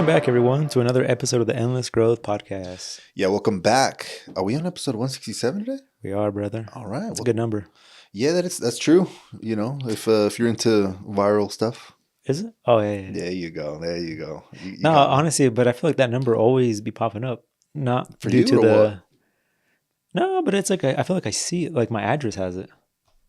Welcome back, everyone, to another episode of the Endless Growth Podcast. Yeah, welcome back. Are we on episode 167 today? We are, brother. All right. That's a good number. Yeah, that's true. You know, if you're into viral stuff. Is it? Oh, yeah. There you go. There you go. You No, got me. honestly, but I feel like that number always be popping up. Not For due you to or the... what? No, but it's like, I feel like I see it. Like my address has it.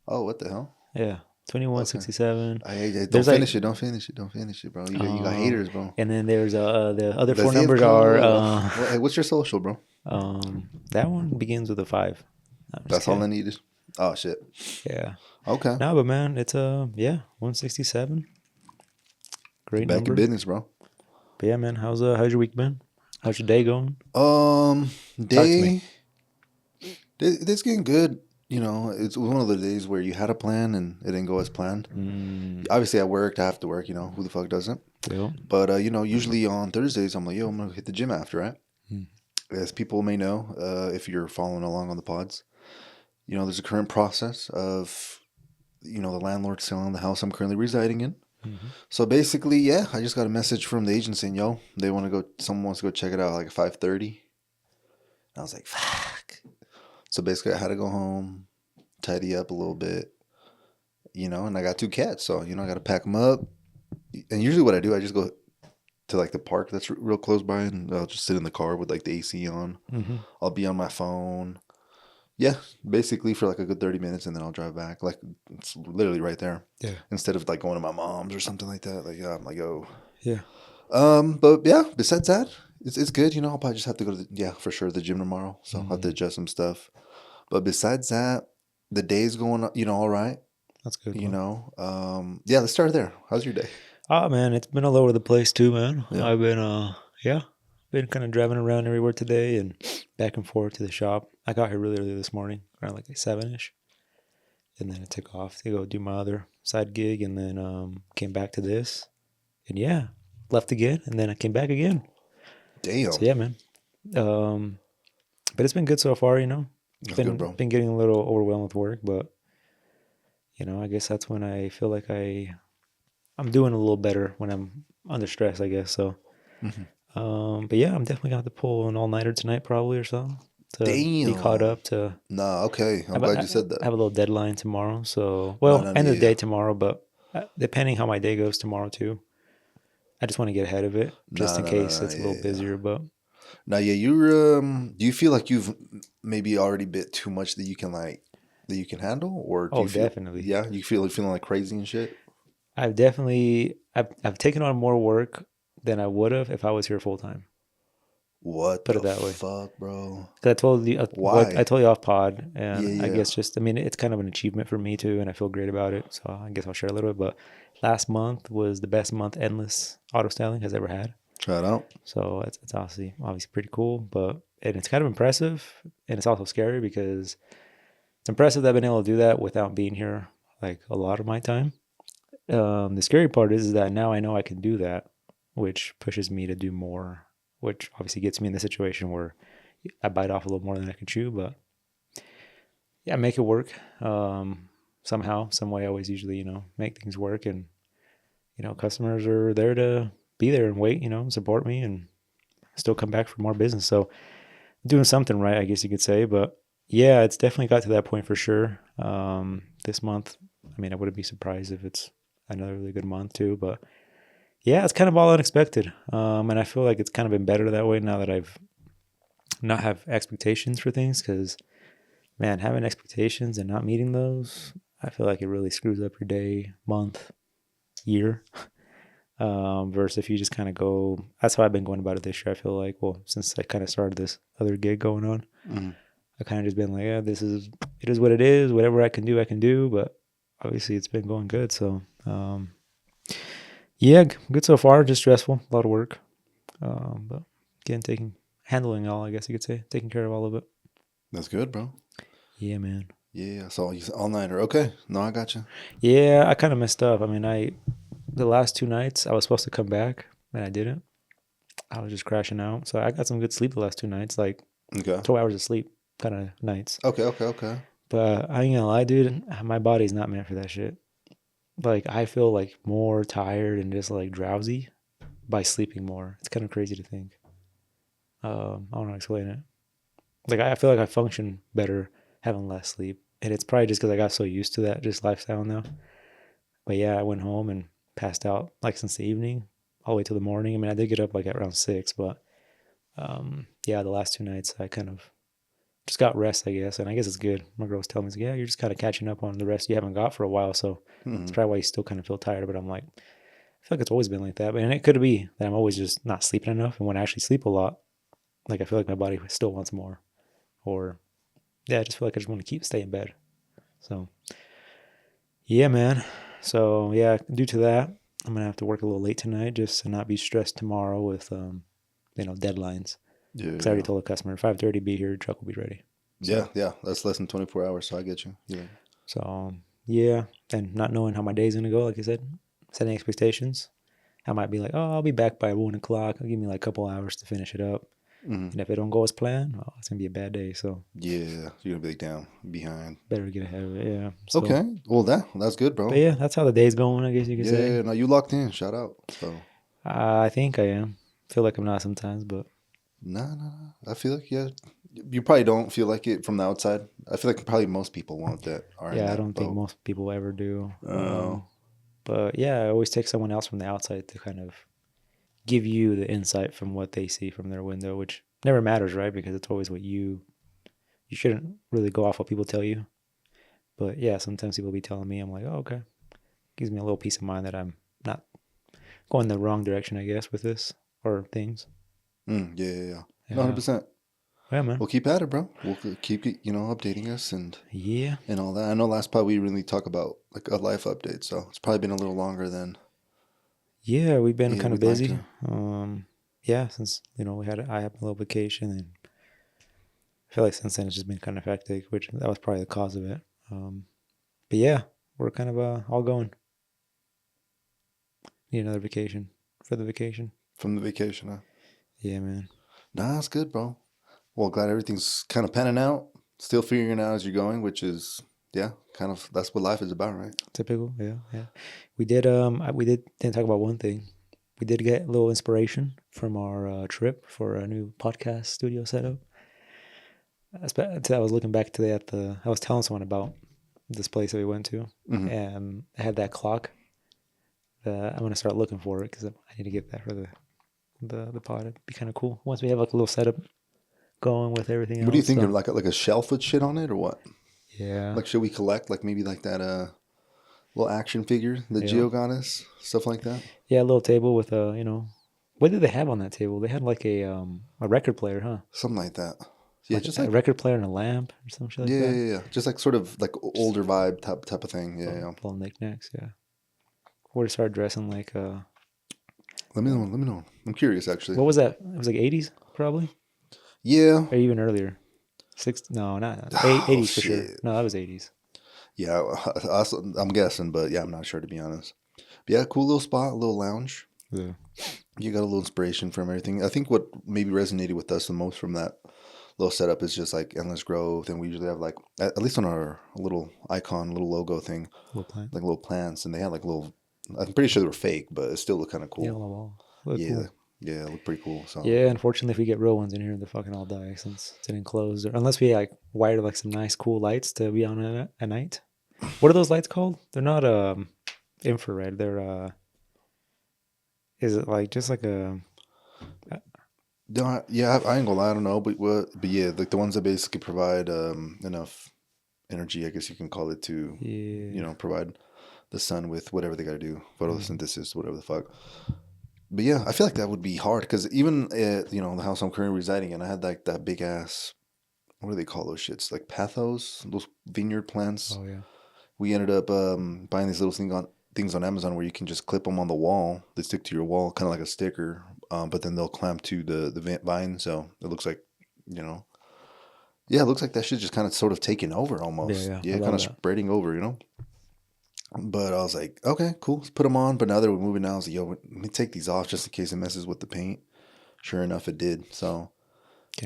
Oh, what the hell? Yeah. 2167. Don't There's finish it. Don't finish it. Don't finish it, bro. You got haters, bro. And then there's the other The four zip numbers code. are... Hey, what's your social, bro? that one begins with a 5. That's all I needed. Oh, shit. Yeah. Okay. No, but man, it's 167. Great Back number. in business, bro. But yeah, man, how's your week been? How's your day going? Day. It's getting good. You know, it's one of the days where you had a plan and it didn't go as planned. Obviously, I worked. I have to work. You know, who the fuck doesn't? Yeah. But you know, usually on Thursdays, I'm like, yo, I'm gonna hit the gym after, right? As people may know, if you're following along on the pods, you know, there's a current process of, you know, the landlord selling the house I'm currently residing in. So basically, yeah, I just got a message from the agent saying, yo, they want to go. Someone wants to go check it out like at 5:30. I was like, fuck. So basically, I had to go home, tidy up a little bit, you know, and I got 2 cats. So, you know, I got to pack them up. And usually what I do, I just go to like the park that's real close by and I'll just sit in the car with like the AC on. I'll be on my phone. Yeah, basically for like a good 30 minutes and then I'll drive back. Like it's literally right there. Yeah. Instead of like going to my mom's or something like that. Like, yeah, I'm like, oh. Yeah. But yeah, besides that, it's good. You know, I'll probably just have to go to for sure, the gym tomorrow. So I'll have to adjust some stuff. But besides that, the day's going, you know, all right. That's good. You know, yeah, let's start there. How's your day? Oh, man, it's been all over the place too, man. Yeah. I've been, been kind of driving around everywhere today and back and forth to the shop. I got here really early this morning, around like 7-ish. And then I took off to go do my other side gig and then came back to this. And yeah, left again and then I came back again. Damn. So yeah, man. But it's been good so far, you know. That's good, bro. Been getting a little overwhelmed with work, but you know, I guess that's when I feel like I'm doing a little better when I'm under stress, I guess. So, but yeah, I'm definitely gonna have to pull an all-nighter tonight, probably or something, to be caught up. Okay. I'm glad you said that. I have a little deadline tomorrow, so end of the day tomorrow, but depending how my day goes tomorrow too, I just want to get ahead of it just in case it's a little busier. But now, yeah, you're. Do you feel like you've maybe already bit too much that you can handle, or do you feel, definitely. Yeah, you feeling like crazy and shit. I've taken on more work than I would have if I was here full time. What? Put it that way. Fuck, bro. I told you why? I told you off pod, and Yeah. I guess it's kind of an achievement for me too, and I feel great about it. So I guess I'll share a little bit. But last month was the best month Endless Auto Styling has ever had. Try it out. So it's obviously pretty cool, and it's kind of impressive, and it's also scary because it's impressive that I've been able to do that without being here like a lot of my time. The scary part is that now I know I can do that, which pushes me to do more, which obviously gets me in the situation where I bite off a little more than I can chew. But yeah, make it work somehow, some way. I always usually, make things work, and customers are there to be there and wait, support me and still come back for more business. So I'm doing something right, I guess you could say. But yeah, it's definitely got to that point for sure. This month, I mean, I wouldn't be surprised if it's another really good month too. But yeah, it's kind of all unexpected. And I feel like it's kind of been better that way now that I've not have expectations for things. Because, man, having expectations and not meeting those, I feel like it really screws up your day, month, year. Versus if you just kind of go, that's how I've been going about it this year. I feel like, well, since I kind of started this other gig going on, I kind of just been like, yeah, it is what it is. Whatever I can do. But obviously it's been going good. So, yeah, good so far. Just stressful, a lot of work. But again, handling all, I guess you could say, taking care of all of it. That's good, bro. Yeah, man. Yeah, so you all-nighter. Okay. No, I got you. Yeah, I kind of messed up. I mean, the last 2 nights I was supposed to come back and I didn't. I was just crashing out. So I got some good sleep the last 2 nights, like 12 hours of sleep kind of nights. Okay. But I ain't gonna lie, dude, my body's not meant for that shit. Like, I feel like more tired and just like drowsy by sleeping more. It's kind of crazy to think. I don't know how to explain it. Like I feel like I function better having less sleep, and it's probably just because I got so used to that just lifestyle now. But yeah, I went home and passed out like since the evening all the way till the morning. I mean, I did get up like at around 6, but yeah, the last 2 nights I kind of just got rest, I guess, and I guess it's good. My girl was telling me, yeah, you're just kind of catching up on the rest you haven't got for a while, so that's probably why you still kind of feel tired. But I'm like, I feel like it's always been like that, and it could be that I'm always just not sleeping enough, and when I actually sleep a lot, like I feel like my body still wants more, or yeah, I just feel like I just want to stay in bed. So yeah, man. So yeah, due to that, I'm gonna have to work a little late tonight just to not be stressed tomorrow with deadlines. Yeah. Because I already told the customer 5:30 be here, truck will be ready. So, yeah. That's less than 24 hours, so I get you. Yeah. So yeah, and not knowing how my day's gonna go, like I said, setting expectations. I might be like, oh, I'll be back by 1:00. It'll give me like a couple hours to finish it up. And if it don't go as planned, well, it's gonna be a bad day. So yeah, you're gonna be down behind. Better get ahead of it. Yeah. So, okay. Well, that's good, bro. But yeah, that's how the day's going. I guess you could say. Yeah. No, you locked in. Shout out. So. I think I am. Feel like I'm not sometimes, but. No. I feel like you probably don't feel like it from the outside. I feel like probably most people won't that. Yeah, I don't think most people ever do. Oh. But yeah, I always take someone else from the outside to kind of give you the insight from what they see from their window, which never matters, right? Because it's always what you shouldn't really go off what people tell you. But yeah, sometimes people be telling me, I'm like, oh, okay. Gives me a little peace of mind that I'm not going the wrong direction, I guess, with this or things. Yeah. 100%. Yeah, man. We'll keep at it, bro. We'll keep updating us and all that. I know last part we really talk about like a life update, so it's probably been a little longer than. Yeah, we've been kind of busy. Yeah, since I had a little vacation, and I feel like since then it's just been kind of hectic, which that was probably the cause of it. But yeah, we're kind of all going. Need another vacation for the vacation. From the vacation, huh? Yeah, man. Nah, that's good, bro. Well, glad everything's kind of panning out. Still figuring out as you're going, which is kind of that's what life is about, right? Typical, yeah. We didn't talk about one thing. We did get a little inspiration from our trip for a new podcast studio setup. I was looking back today I was telling someone about this place that we went to, and I had that clock. I'm gonna start looking for it because I need to get that for the pod. It'd be kind of cool once we have like a little setup going with everything else. What do you think? So, like a shelf with shit on it or what? Yeah. Like, should we collect like maybe like that little action figure that Gio got us, stuff like that? Yeah, a little table with what did they have on that table? They had like a record player, huh? Something like that. Yeah, like just like a record player and a lamp or something like that. Yeah. Just like sort of like older vibe type of thing. Yeah. Little knickknacks, yeah. Or to start dressing like Let me know. I'm curious actually. What was that? It was like 80s probably? Yeah. Or even earlier. 80s for sure. No, that was 80s. Yeah, I'm guessing, but yeah, I'm not sure to be honest. But yeah, cool little spot, a little lounge. Yeah. You got a little inspiration from everything. I think what maybe resonated with us the most from that little setup is just like endless growth, and we usually have like at least on our little icon, little logo thing, like little plants, and they had like little. I'm pretty sure they were fake, but it still looked kind of cool. Yeah, on the wall. Cool. Yeah, it looked pretty cool. So yeah, unfortunately, if we get real ones in here, they're fucking all die since it's enclosed. Or unless we like wire like some nice cool lights to be on at night. What are those lights called? They're not infrared. They're is it like just like a? Yeah, I ain't gonna lie, I don't know, but yeah, like the ones that basically provide enough energy, I guess you can call it, to provide the sun with whatever they gotta do, photosynthesis, whatever the fuck. But yeah, I feel like that would be hard because even at, the house I'm currently residing in, I had like that big ass, what do they call those shits? Like pathos, those vineyard plants. Oh yeah. We ended up buying these little things on Amazon where you can just clip them on the wall. They stick to your wall, kind of like a sticker, but then they'll clamp to the vine, so it looks like, it looks like that shit just kind of sort of taking over almost. Yeah, kind of spreading over, But I was like, okay, cool, let's put them on. But now that we're moving now, I was like, yo, let me take these off just in case it messes with the paint. Sure enough, it did. So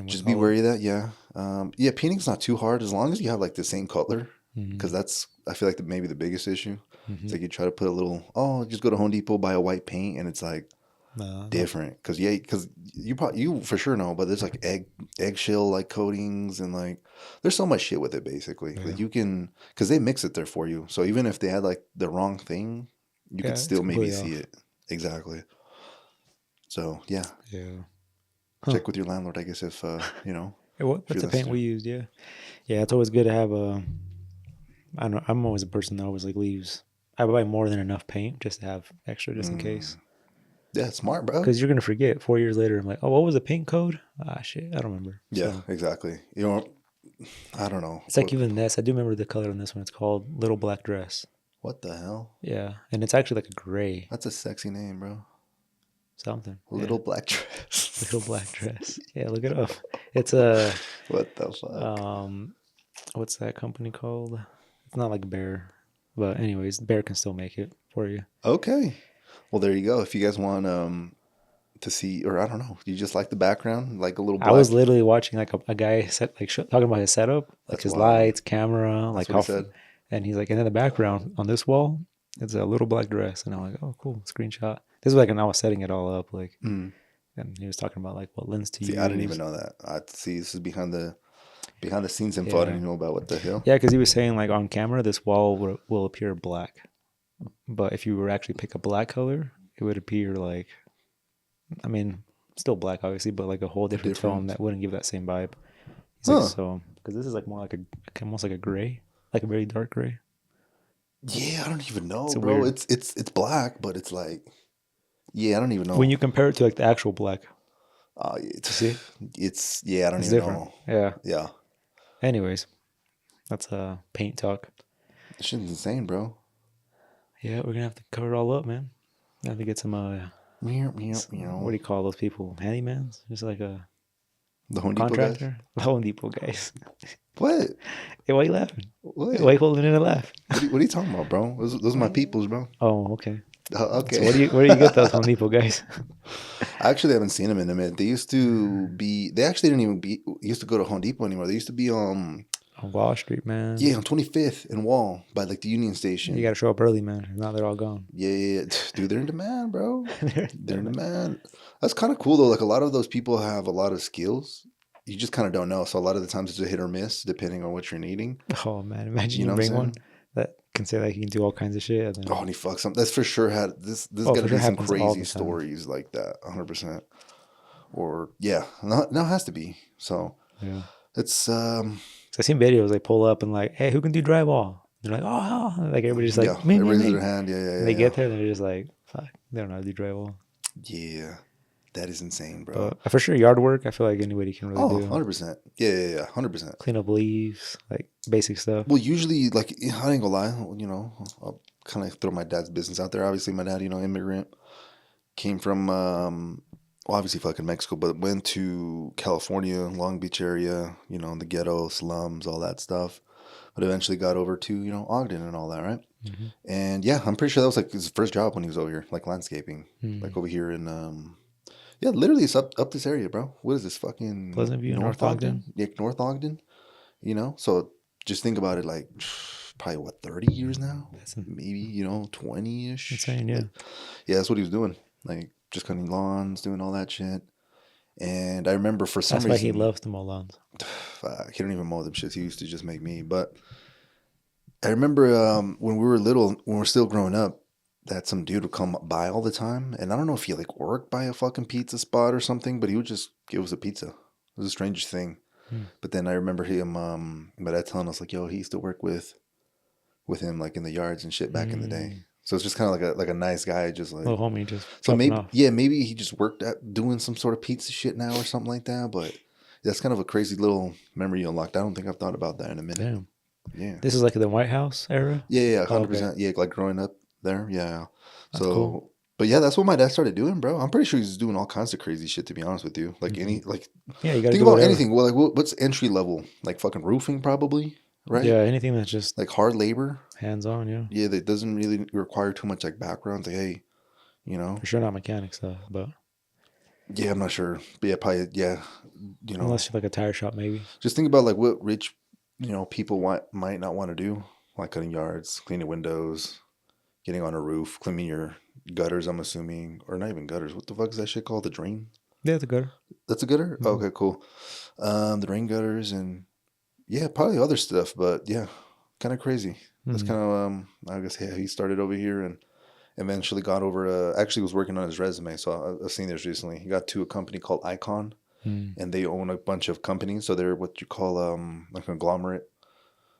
just be wary of that. Yeah, painting's not too hard as long as you have like the same color, because that's, I feel like, maybe the biggest issue. It's like you try to put a little, just go to Home Depot, buy a white paint, and it's like, No, different. Because you for sure know, but there's like eggshell like coatings and like there's so much shit with it basically. yeah, Like you can because they mix it there for you. So even if they had like the wrong thing, you could yeah, it's still maybe completely see off. it exactly. So yeah, Yeah. Huh. check with your landlord, I guess, if Hey, if what's you're the that paint we strict. used? Yeah. Yeah, it's always good to have a. I don't know. I'm always a person that always like leaves. I buy more than enough paint just to have extra, just in case. Yeah, smart, bro. Because you're gonna forget 4 years later. I'm like, oh, what was the paint code? Ah, shit, I don't remember. Yeah, So exactly. I don't know it's like even this. I do remember the color on this one. It's called Little Black Dress. what the hell. Yeah, and it's actually like a gray That's a sexy name, bro. something. Yeah, Little black dress. Little Black Dress. Yeah, look it up. It's a What the fuck? what's that company called? It's not like Bear, but anyways, Bear can still make it for you. Okay. Well, there you go. If you guys want to see, or I don't know, you just like the background, like a little I was black. literally watching like a guy set like talking about his setup, like That's his wild. lights, camera, That's like what he how, said. and he's like, and in the background on this wall, it's a little black dress, and I'm like, oh, cool, screenshot. This is like, and I was setting it all up, like, Mm. and he was talking about like what lens to See, I didn't even use. know that. I see. This is behind the scenes info. I Yeah, didn't know about what the hell. yeah, because he was saying like on camera, this wall will appear black, but if you were actually pick a black color, it would appear like, I mean, still black obviously, but like a whole different tone Different. that wouldn't give that same vibe. He's like, Huh. so because this is like more like almost like a gray, like a very dark gray. Yeah, I don't even know, It's a bro. weird. It's black, but it's like, yeah, I don't even When know. you compare it to like the actual black, you see, It's yeah, I don't it's even different. know. Yeah. Yeah, Anyways, that's paint talk. this shit's insane, bro. Yeah, we're gonna have to cover it all up, man. Have to get some Meow, meow, what meow. do you call those people? Handymans? Just like a The Home Depot guys. contractor? Home Depot guys. What? Hey, why you laughing? What? Why you holding in a laugh? What are you talking about, bro? Those are my peoples, bro. Oh, okay. So Okay. where do you get those Home Depot guys? I actually haven't seen them in a minute. They used to be. They actually didn't even be. Used to go to Home Depot anymore. They used to be On Wall Street, man. yeah, on 25th and Wall by like the Union You Station. gotta show up early, man. If not, they're all gone. Yeah. Dude, they're in demand, bro. They're in They're- demand. That's kind of cool though. Like a lot of those people have a lot of skills. You just kind of don't know. So a lot of the times it's a hit or miss depending on what you're needing. Oh man, imagine You know you what I'm bring one saying? that can say like he can do all kinds of shit. And Oh, then, and he fucks them. That's for sure. Had this oh, got for to sure be some happens all crazy the time. stories like that. 100%. Or yeah, no, it has to be. So Yeah. it's So I seen videos they pull up and like, hey, who can do drywall? They're like, oh, like everybody's yeah, like, me, they me, raise their me. hand. Yeah, yeah, And yeah, they yeah. get there and they're just like, fuck, they don't know how to do drywall. Yeah, that is insane, bro. But for sure, yard work, I feel like anybody can really Oh, do. 100%. Yeah, 100%. Clean up leaves, like basic stuff. Well, usually, like, I ain't gonna lie, I'll kind of throw my dad's business out there. Obviously, my dad, immigrant, came from, well, obviously fucking Mexico, but went to California, Long Beach area, the ghetto, slums, all that stuff. But eventually got over to, Ogden and all that, right? Mm-hmm. And yeah, I'm pretty sure that was like his first job when he was over here, like landscaping, like over here in, yeah, literally it's up this area, bro. What is this fucking Pleasant View, North Ogden. Yeah, North Ogden. So just think about it, like probably what 30 years now, That's maybe 20ish. insane, yeah. Like, yeah, that's what he was doing, like just cutting lawns, doing all that shit. And I remember for some That's why he reason, loves the Molans. fuck, he don't even mow them shits. He used to just make me. But I remember when we were little, when we were still growing up, that some dude would come by all the time, and I don't know if he like worked by a fucking pizza spot or something, but he would just give us a pizza. It was the strangest thing. But then I remember him, my dad telling us like, yo, he used to work with him like in the yards and shit back in the day. So it's just kind of like a nice guy, just like Little homie just so dropping maybe off. maybe he just worked at doing some sort of pizza shit now or something like that. But that's kind of a crazy little memory you unlocked. I don't think I've thought about that in a minute. Damn. Yeah. This is like the White House era? Yeah, Oh, 100%. Yeah, like growing up there. Yeah. That's So, cool. but yeah, that's what my dad started doing, bro. I'm pretty sure he's doing all kinds of crazy shit, to be honest with you. Like Yeah, you gotta think do about whatever. anything. Well, like what's entry level? Like fucking roofing, probably, right? Yeah, anything that's just Like hard labor. hands on, yeah. Yeah, that doesn't really require too much like background. Like, hey, For sure not mechanic stuff, but yeah, I'm not sure. But yeah, probably, yeah, unless you're like a tire shop maybe. just think about like what rich, people might not want to do, like cutting yards, cleaning windows, getting on a roof, cleaning your gutters, I'm assuming. Or not even gutters. What the fuck is that shit called? The drain? Yeah, the gutter. That's a gutter? Mhm. Okay, cool. The rain gutters and yeah, probably other stuff, but yeah, kind of crazy. That's Mhm. kind of, I guess, yeah, he started over here and eventually got over, actually was working on his resume. So I've seen this recently. He got to a company called Icon Mm. and they own a bunch of companies. So they're what you call like a conglomerate.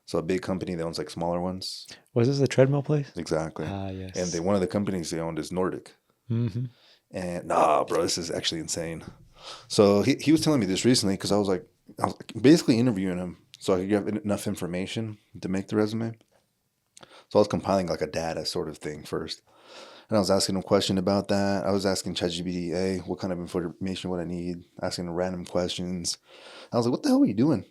So a big company that owns like smaller ones. Was this the treadmill place? Exactly. Ah, And yes. one of the companies they owned is Nordic. Mm-hmm. And nah, bro, this is actually insane. So he was telling me this recently because I was basically interviewing him so I could get enough information to make the resume. So I was compiling like a data sort of thing first. And I was asking him a question about that. I was asking ChatGPT, hey, what kind of information would I need? Asking him random questions. I was like, what the hell were you doing?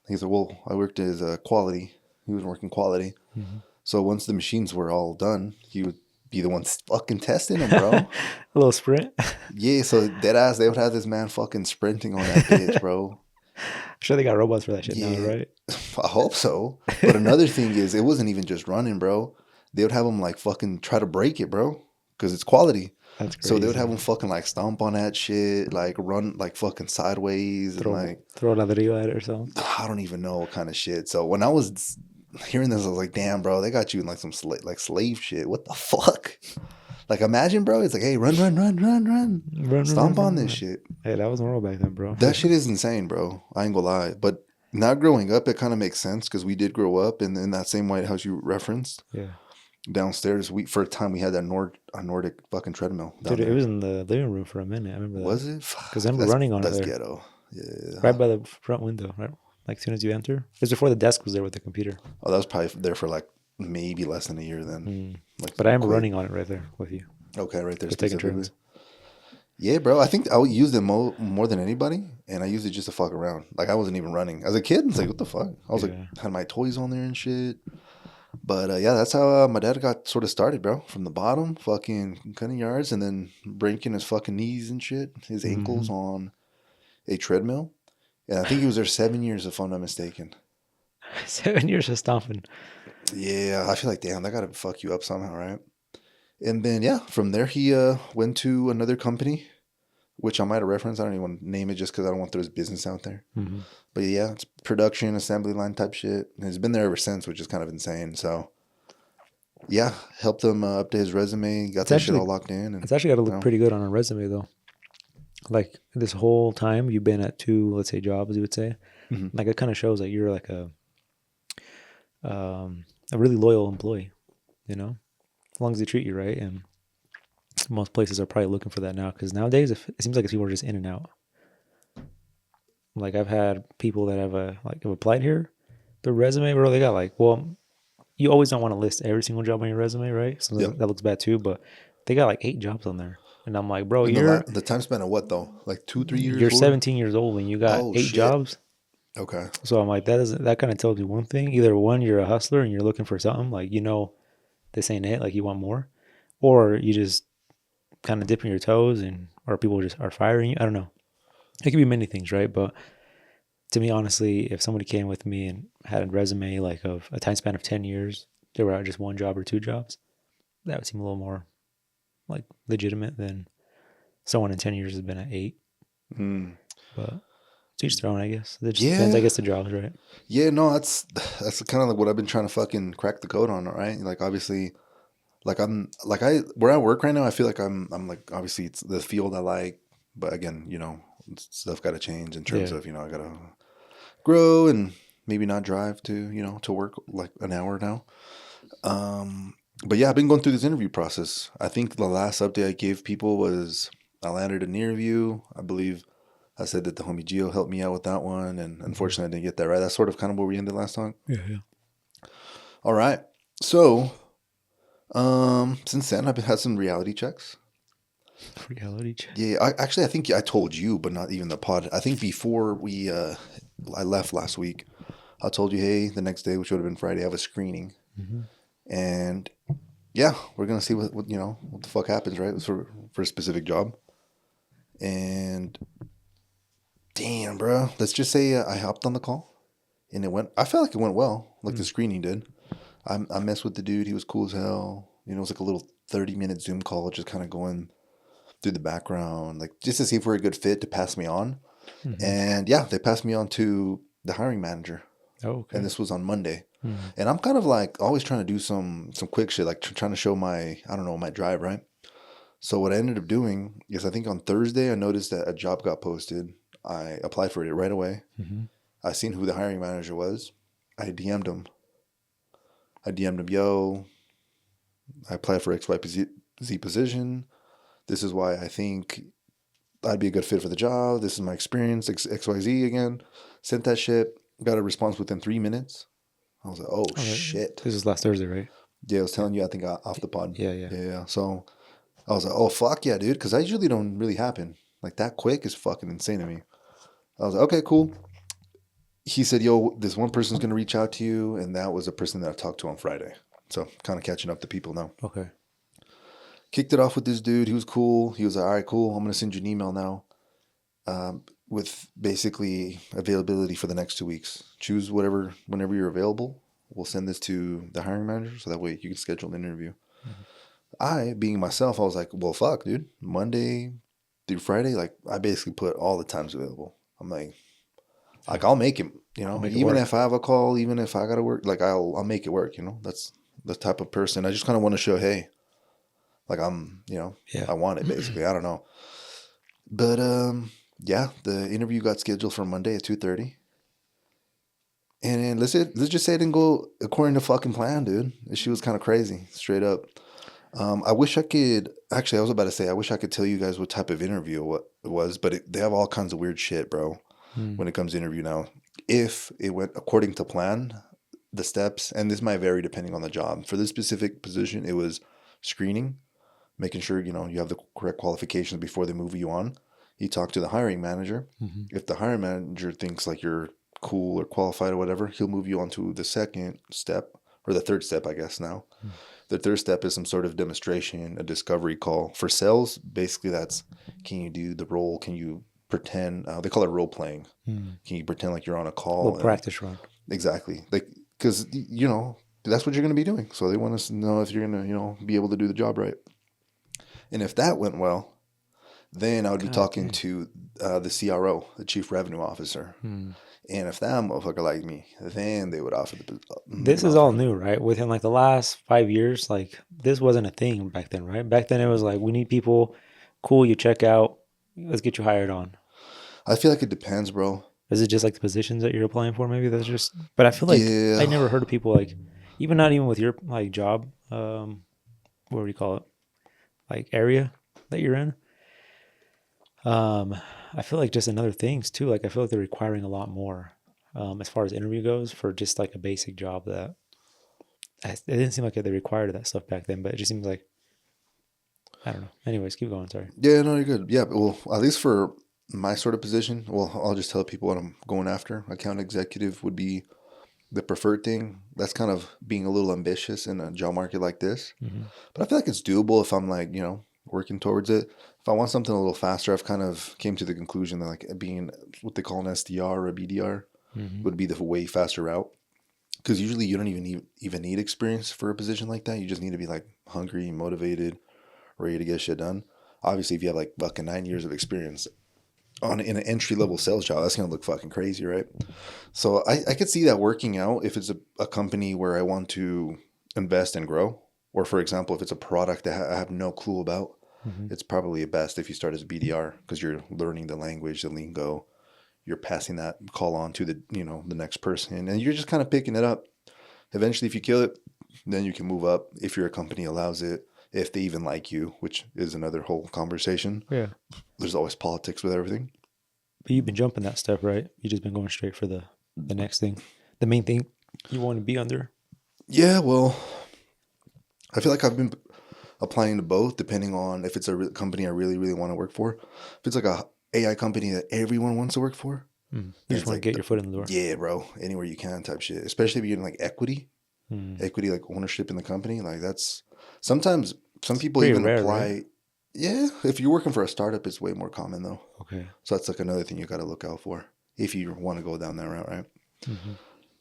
He said, well, I worked as quality. He was working quality. Mm-hmm. So once the machines were all done, he would be the one fucking testing them, bro. A little sprint. Yeah, so dead ass, they would have this man fucking sprinting on that bitch, bro. I'm sure they got robots for that shit now, Yeah, right? I hope so. But another thing is, it wasn't even just running, bro. They would have him like fucking try to break it, bro, because it's quality. That's So they would have crazy. him fucking like stomp on that shit, like run like fucking sideways, and Throw like throw another ladrillo at it or something. I don't even know what kind of shit. So when I was hearing this, I was like, damn, bro, they got you in like some like slave shit. What the fuck? Like imagine, bro. It's like, hey, run, run, run, run, run, Run, run, stomp run, on run, this run. shit. Hey, that was normal back then, bro. That shit is insane, bro. I ain't gonna lie. But now growing up, it kind of makes sense because we did grow up in that same White House you referenced. Yeah. Downstairs, for a time we had that Nordic fucking treadmill down Dude, it there. was in the living room for a minute. I remember that. Was it? Because Fuck, I remember running on it that's there, ghetto. Yeah. right by the front window, right? Like as soon as you enter. It was before the desk was there with the computer. Oh, that was probably there for like maybe less than a year then. Mm. Like But I remember quick. running on it right there with you. Okay, right there Just taking specifically. turns. Yeah, bro. I think I would use them more than anybody, and I used it just to fuck around. Like I wasn't even running as a kid. It's like what the fuck. I was like Yeah. had my toys on there and shit. But yeah, that's how my dad got sort of started, bro. From the bottom, fucking cutting yards, and then breaking his fucking knees and shit, his Mm-hmm. ankles on a treadmill. And I think he was there 7 years, if I'm not mistaken. 7 years of stomping. Yeah, I feel like damn, that gotta fuck you up somehow, right? And then yeah, from there he went to another company, which I might have referenced. I don't even want to name it just because I don't want to throw his business out there. Mm-hmm. But yeah, it's production, assembly line type shit. And he's been there ever since, which is kind of insane. So yeah, helped him update his resume, got It's that shit all actually locked in, and it's actually got to you look know, pretty good on a resume though. Like this whole time you've been at two, let's say, jobs, you would say. mhm. Like it kind of shows that you're like a really loyal employee, you know, as long as they treat you right. And most places are probably looking for that now because nowadays it seems like people are just in and out. Like I've had people that have applied here, their resume, bro, they got like, well, you always don't want to list every single job on your resume, right? So Yep. that looks bad too, but they got like 8 jobs on there. And I'm like, bro, In the time span of what though? Like 2-3 years you're older? 17 years old and you got Oh eight shit. jobs. Okay. So I'm like, that kind of tells you one thing. Either one, you're a hustler and you're looking for something, like this ain't it, like you want more, or you just kind of dipping your toes and or people just are firing you. I don't know. It could be many things, right? But to me, honestly, if somebody came with me and had a resume like of a time span of 10 years, they were at just one job or two jobs, that would seem a little more like legitimate than someone in 10 years has been at 8. Mm. But to each their own, I guess. It just depends, I Yeah. guess, the jobs, right? Yeah. No, that's kind of like what I've been trying to fucking crack the code on. Right. Like obviously, like I'm like where I work right now. I feel like I'm like obviously it's the field I like, but again, stuff got to change in terms Yeah. of I gotta grow and maybe not drive to work like an hour now. But yeah, I've been going through this interview process. I think the last update I gave people was I landed an interview. I believe I said that the homie Gio helped me out with that one, and Mhm. unfortunately I didn't get that right. That's sort of kind of where we ended last time. Yeah, yeah. All right. So, since then I've had some reality checks. Reality check. Yeah, I think I told you, but not even the pod. I think before I left last week, I told you, hey, the next day, which would have been Friday, I have a screening, Mm-hmm. and yeah, we're gonna see what the fuck happens, right? For a specific job, and damn, bro, let's just say I hopped on the call, and I felt like it went well, like the screening did. I messed with the dude. He was cool as hell. It was like a little 30-minute Zoom call, just kind of going through the background, like just to see if we're a good fit to pass me on. Mm-hmm. And yeah, they passed me on to the hiring manager. Oh, okay. And this was on Monday. Mm-hmm. And I'm kind of like always trying to do some quick shit, like trying to show my, I don't know, my drive, right? So what I ended up doing is I think on Thursday I noticed that a job got posted. I applied for it right away. Mm-hmm. I seen who the hiring manager was. I DM'd him. Yo, I applied for XYZ position. This is why I think I'd be a good fit for the job. This is my experience, XYZ again. Sent that shit. Got a response within 3 minutes. I was like, oh, shit. This is last Thursday, right? Yeah, I was telling you, I think off the pod. Yeah. So I was like, oh, fuck yeah, dude. Because that usually don't really happen. Like that quick is fucking insane to me. I was like, okay, cool. He said, yo, this one person's going to reach out to you. And that was a person that I talked to on Friday. So kind of catching up to people now. Okay. Kicked it off with this dude. He was cool. He was like, all right, cool. I'm going to send you an email now with basically availability for the next 2 weeks. Choose whenever you're available. We'll send this to the hiring manager so that way you can schedule an interview. Mm-hmm. I, being myself, I was like, well, fuck, dude. Monday through Friday, like I basically put all the times available. I'm like I'll make it, even if I have a call, even if I got to work, like I'll make it work, That's the type of person. I just kind of want to show, hey, like I'm, I want it basically. I don't know. But yeah, the interview got scheduled for Monday at 2:30. And let's just say it didn't go according to fucking plan, dude. She was kind of crazy, straight up. I wish I could, actually, I was about to say, I wish I could tell you guys what type of interview it was, but they have all kinds of weird shit, bro, when it comes to interview now. If it went according to plan, the steps, and this might vary depending on the job. For this specific position, it was screening, making sure, you have the correct qualifications before they move you on. You talk to the hiring manager. Mm-hmm. If the hiring manager thinks like you're cool or qualified or whatever, he'll move you on to the second step, or the third step, I guess now. Mm-hmm. The third step is some sort of demonstration, a discovery call. For sales, basically that's, can you do the role? Can you pretend? They call it role playing. Mm-hmm. Can you pretend like you're on a call? A little practice run. Exactly. Like, because, that's what you're going to be doing. So they want us to know if you're going to, be able to do the job right. And if that went well, then I would be talking to the CRO, the Chief Revenue Officer. Hmm. And if that motherfucker liked me, then they would offer the... This is all new, right? Within like the last 5 years, like this wasn't a thing back then, right? Back then it was like, we need people, cool, you check out, let's get you hired on. I feel like it depends, bro. Is it just like the positions that you're applying for? Maybe that's just... But I feel like I never heard of people like, not even with your like job, what do you call it? Like area that you're in. I feel like just another things too. Like I feel like they're requiring a lot more as far as interview goes for just like a basic job that it didn't seem like they required that stuff back then, but it just seems like, I don't know. Anyways, keep going. Sorry. Yeah, no, you're good. Yeah, well, at least for my sort of position, well, I'll just tell people what I'm going after. Account executive would be the preferred thing. That's kind of being a little ambitious in a job market like this. Mm-hmm. But I feel like it's doable if I'm like, working towards it. If I want something a little faster, I've kind of came to the conclusion that like being what they call an SDR or a BDR would be the way faster route. Because usually you don't even need experience for a position like that. You just need to be like hungry, motivated, ready to get shit done. Obviously, if you have like fucking 9 years of experience in an entry level sales job, that's gonna look fucking crazy, right? So I could see that working out if it's a company where I want to invest and grow. Or for example, if it's a product that I have no clue about, it's probably best if you start as a BDR because you're learning the language, the lingo. You're passing that call on to the the next person, and you're just kind of picking it up. Eventually, if you kill it, then you can move up if your company allows it, if they even like you, which is another whole conversation. Yeah, there's always politics with everything. But you've been jumping that step, right? You just been going straight for the next thing, the main thing you want to be under. Yeah, well, I feel like I've been applying to both, depending on if it's a company I really, really want to work for. If it's like a AI company that everyone wants to work for, you just want to get your foot in the door. Yeah, bro, anywhere you can, type shit. Especially if you're getting like equity, like ownership in the company. Like that's sometimes some people even rare, apply. Right? Yeah, if you're working for a startup, it's way more common though. Okay, so that's like another thing you got to look out for if you want to go down that route, right? Mm-hmm.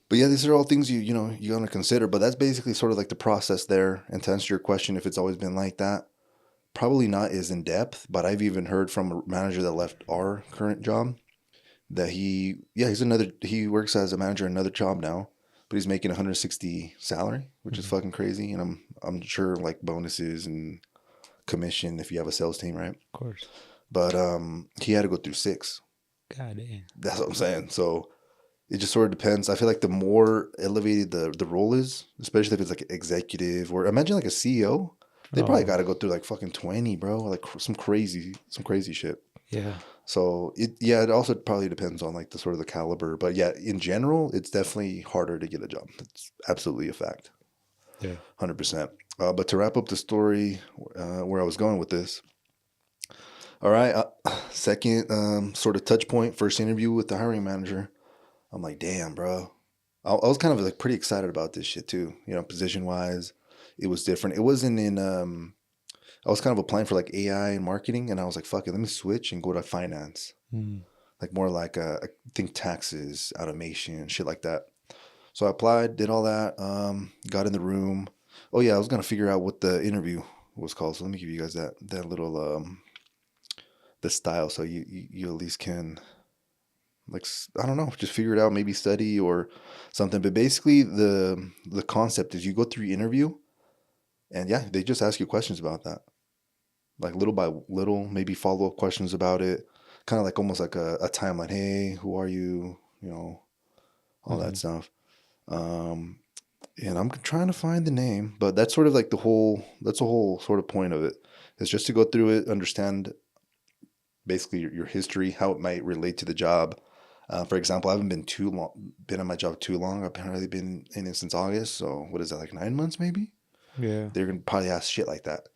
But yeah, these are all things you know you gotta consider. But that's basically sort of like the process there. And to answer your question, if it's always been like that, probably not as in depth. But I've even heard from a manager that left our current job that he works as a manager in another job now, but he's making 160 salary, which is Mhm. fucking crazy. And I'm sure like bonuses and commission if you have a sales team, right? Of course. But he had to go through six. God damn. That's what I'm saying. So it just sort of depends. I feel like the more elevated the role is, especially if it's like executive or imagine like a CEO, they probably Oh, got to go through like fucking 20, bro, like some crazy shit. yeah. So it also probably depends on like the sort of the caliber, but yeah, in general, it's definitely harder to get a job. That's absolutely a fact, Yeah. 100%. But to wrap up the story, where I was going with this, all right, second sort of touch point, first interview with the hiring manager. I'm like, damn, bro. I was kind of like pretty excited about this shit too. You know, position wise, it was different. It wasn't in. I was kind of applying for like AI and marketing, and I was like, fuck it, let me switch and go to finance. Mm. Like more like I think taxes, automation, shit like that. So I applied, did all that, got in the room. Oh yeah, I was gonna figure out what the interview was called. So let me give you guys that little the style, so you at least can like I don't know, just figure it out, maybe study or something. But basically, the concept is you go through your interview, and yeah, they just ask you questions about that, like little by little, maybe follow up questions about it, kind of like almost like a timeline. Hey, who are you? You know, all that Mhm. stuff. Um, and I'm trying to find the name, but that's sort of like that's the whole sort of point of it. Is just to go through it, understand basically your history, how it might relate to the job. For example, I haven't been on my job too long. I've probably been in it since August. So what is that, like 9 months maybe? Yeah. They're gonna probably ask shit like that,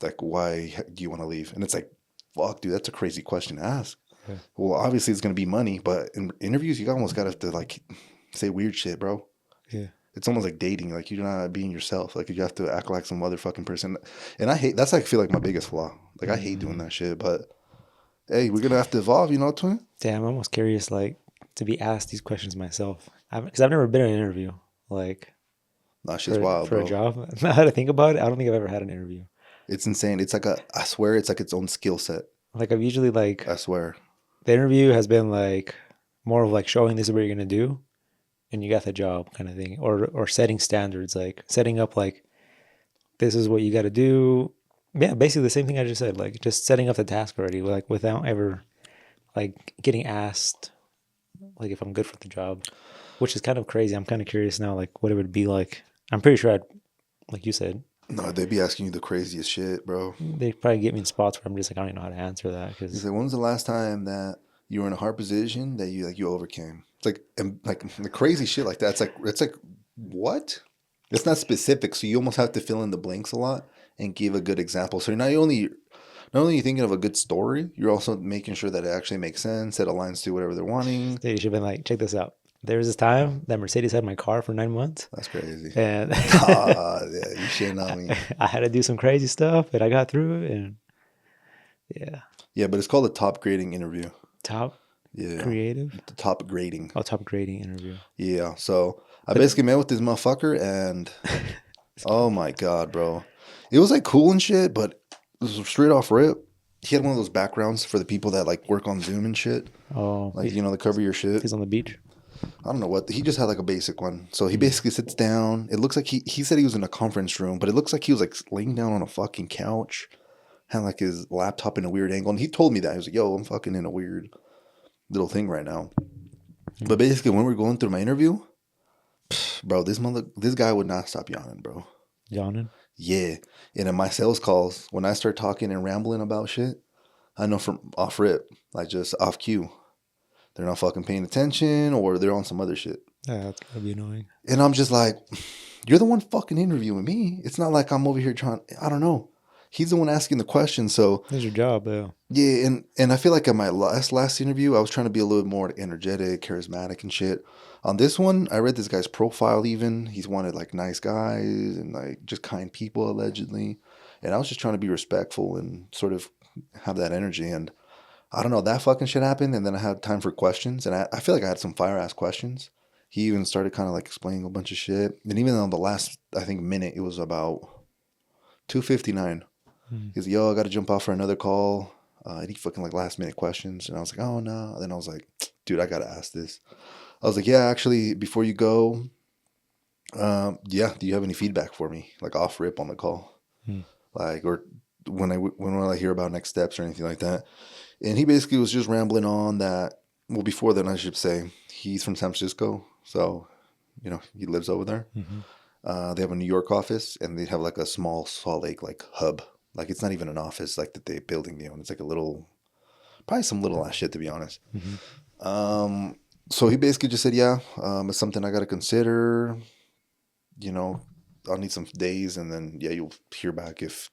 like why do you want to leave? And it's like, fuck, dude, that's a crazy question to ask. Yeah. Well, obviously it's gonna be money, but in interviews you almost gotta have to like say weird shit, bro. Yeah. It's almost like dating. Like you're not being yourself. Like you have to act like some motherfucking person. And I hate that's like I feel like my biggest flaw. Like I hate doing Mhm. that shit. But hey, we're gonna have to evolve, you know, twin. Damn, I'm almost curious, like, to be asked these questions myself. Because I've never been in an interview, like, Nah, shit's for wild, for a bro. job. Now that I think about it, I don't think I've ever had an interview. It's insane. It's like I swear it's like its own skill set. Like, I've usually like I swear. the interview has been like more of like showing this is what you're gonna do, and you got the job kind of thing, or setting standards, like setting up like this is what you got to do. Yeah, basically the same thing I just said, like just setting up the task already, like without ever like getting asked like if I'm good for the job, which is kind of crazy. I'm kind of curious now, like what it would be like. I'm pretty sure I'd, like you said, No, they be asking you the craziest shit, bro. they'd probably get me in spots where I'm just like, I don't even know how to answer that He's because like, when was the last time that you were in a hard position that you overcame? It's like and like the crazy shit like that. It's like what? It's not specific, so you almost have to fill in the blanks a lot and give a good example. So not only are you thinking of a good story, you're also making sure that it actually makes sense, that aligns to whatever they're wanting. you should have been like, check this out. There was this time that Mercedes had my car for 9 months, That's crazy. and Ah, yeah, you shitting on me. I had to do some crazy stuff, and I got through it. And yeah, Yeah, but it's called a top grading interview. top Yeah, creative, the top grading. oh, top grading interview. Yeah, so I But basically met with this motherfucker, and oh my god, bro, it was like cool and shit, but this was straight off rip. He had one of those backgrounds for the people that like work on Zoom and shit, oh, like they cover your shit. he's on the beach. I don't know what he just had like a basic one. So he Mm. basically sits down. It looks like he said he was in a conference room, but it looks like he was like laying down on a fucking couch, had like his laptop in a weird angle. And he told me that he was like, "Yo, I'm fucking in a weird little thing right now." But basically, when we were going through my interview, bro, this guy would not stop yawning, bro. Yawning. Yeah, and in my sales calls, when I start talking and rambling about shit, I know from off rip, like just off cue, they're not fucking paying attention or they're on some other shit. Yeah, that's gotta be annoying. And I'm just like, you're the one fucking interviewing me. It's not like I'm over here trying. I don't know. He's the one asking the question. So This is your job, though. yeah, and I feel like at my last interview, I was trying to be a little more energetic, charismatic, and shit. On this one, I read this guy's profile. Even he's wanted like nice guys and like just kind people allegedly, and I was just trying to be respectful and sort of have that energy. And I don't know, that fucking shit happened, and then I had time for questions, and I feel like I had some fire ass questions. He even started kind of like explaining a bunch of shit. And even on the last, I think, minute, it was about 2:59. He's like, yo, I got to jump off for another call. Any fucking like last minute questions. And I was like, oh no. And then I was like, dude, I got to ask this. I was like, yeah, actually, before you go, yeah, do you have any feedback for me? Like off rip on the call. Like, or when I hear about next steps or anything like that. And he basically was just rambling on that. Well, before then, I should say, he's from San Francisco. So, you know, he lives over there. They have a New York office, and they have like a small Salt Lake like hub. Like, it's not even an office like that they building they own. It's like a little, probably some little ass shit, to be honest. So he basically just said, yeah, it's something I got to consider. You know, I'll need some days, and then, yeah, you'll hear back if,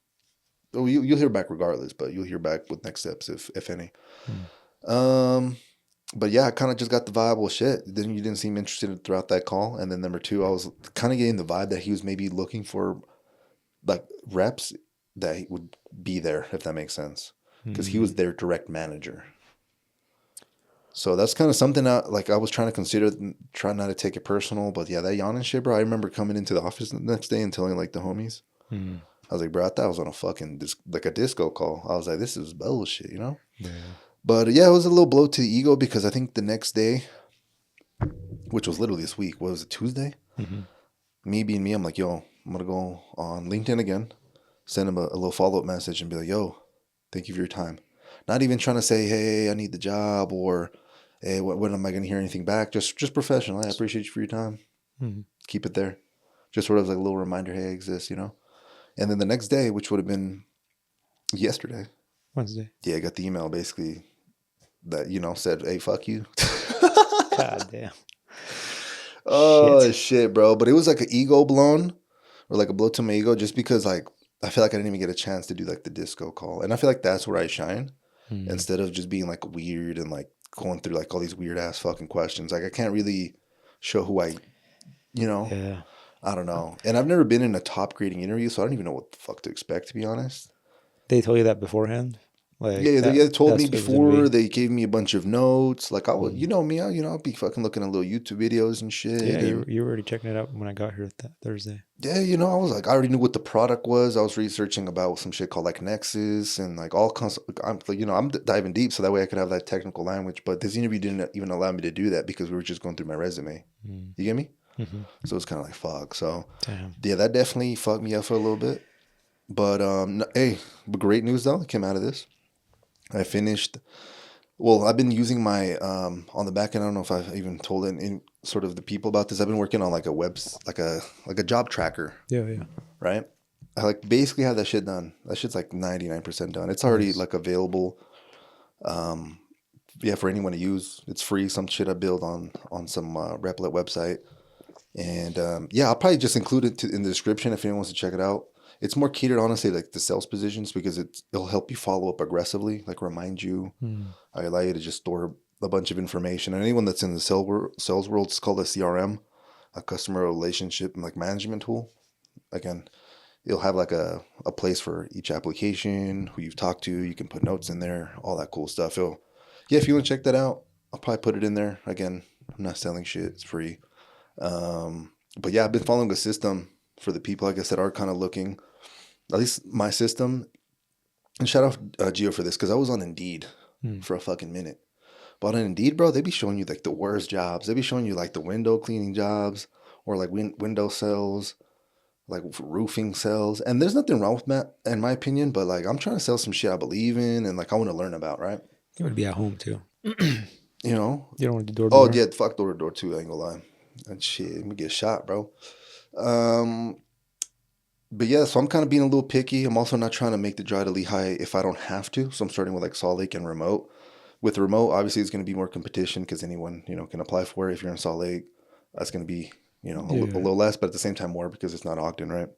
oh, you'll hear back regardless, but you'll hear back with next steps, if any. But yeah, I kind of just got the vibe, well, shit, then you didn't seem interested throughout that call. And then number two, I was kind of getting the vibe that he was maybe looking for like reps that would be there, if that makes sense, because he was their direct manager. So that's kind of something that, like, I was trying to consider, trying not to take it personal. But yeah, that yawning shit, bro, I remember coming into the office the next day and telling like the homies, I was like, bro, I thought I was on a fucking like a disco call. I was like, this is bullshit, you know? Yeah. But yeah, it was a little blow to the ego, because I think the next day, which was literally this week, what was it, Tuesday? Me being me, I'm like, yo, I'm going to go on LinkedIn again, send him a little follow-up message and be like, yo, thank you for your time. Not even trying to say, hey, I need the job, or hey, when am I going to hear anything back? Just professional. Hey, I appreciate you for your time. Keep it there. Just sort of like a little reminder, hey, I exist, you know? And then the next day, which would have been yesterday. Wednesday. Yeah, I got the email basically that, you know, said, hey, fuck you. God damn. Oh, shit, bro. But it was like an ego blown, or like a blow to my ego, just because like I feel like I didn't even get a chance to do like the disco call. And I feel like that's where I shine, instead of just being like weird and like going through like all these weird ass fucking questions. Like I can't really show who I, you know, I don't know. And I've never been in a top grading interview, so I don't even know what the fuck to expect, to be honest. They told you that beforehand? Like, yeah, they told me before. They gave me a bunch of notes. Like I would, you know me, I'll be fucking looking at little YouTube videos and shit. Yeah, and you were already checking it out when I got here that Thursday. Yeah, you know, I was like, I already knew what the product was. I was researching about some shit called like Nexus and like all kinds. I'm like, you know, I'm diving deep so that way I could have that technical language. But this interview didn't even allow me to do that, because we were just going through my resume. You get me? So it's kind of like fuck. So yeah, that definitely fucked me up for a little bit. But hey, great news though that came out of this. I finished. Well, I've been using my on the back end. I don't know if I've even told in sort of the people about this. I've been working on like a job tracker. Yeah. Right. I like basically have that shit done. That shit's like 99% done. It's already like available. Yeah, for anyone to use. It's free. Some shit I build on some Replit website, and yeah, I'll probably just include it in the description if anyone wants to check it out. It's more catered, honestly, like the sales positions, because it'll help you follow up aggressively, like remind you. I allow you to just store a bunch of information. And anyone that's in the sales world, it's called a CRM, a customer relationship and like management tool. Again, it'll have like a place for each application, who you've talked to. You can put notes in there, all that cool stuff. Yeah, if you want to check that out, I'll probably put it in there. Again, I'm not selling shit. It's free. But yeah, I've been following a system for the people, like I said, are kind of looking. At least my system, and shout out Gio for this, because I was on Indeed for a fucking minute. But on Indeed, bro, they be showing you like the worst jobs. They be showing you like the window cleaning jobs, or like window sales, like roofing sales. And there's nothing wrong with that, in my opinion. But like, I'm trying to sell some shit I believe in and like I want to learn about, right? You want to be at home too. You know? You don't want to do door to door? Oh, yeah, fuck door to door too, I ain't gonna lie. And shit, let me get shot, bro. But yeah, so I'm kind of being a little picky. I'm also not trying to make the drive to Lehigh if I don't have to. So I'm starting with like Salt Lake and remote. With remote, obviously, it's going to be more competition, because anyone, you know, can apply for it. If you're in Salt Lake, that's going to be, you know, a little less, but at the same time more, because it's not Ogden, right?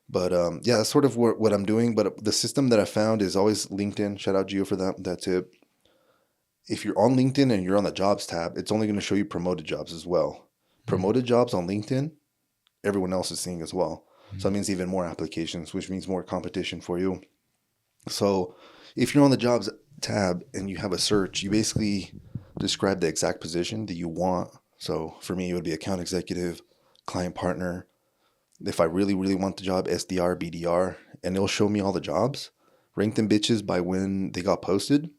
But yeah, that's sort of what I'm doing. But the system that I found is always LinkedIn. Shout out Gio for that tip. If you're on LinkedIn and you're on the jobs tab, it's only going to show you promoted jobs as well. Promoted jobs on LinkedIn, everyone else is seeing as well. So that means even more applications, which means more competition for you. So if you're on the jobs tab and you have a search, you basically describe the exact position that you want So for me, it would be account executive, client partner. If I really, really want the job, SDR, BDR, and it'll show me all the jobs, rank them bitches by when they got posted.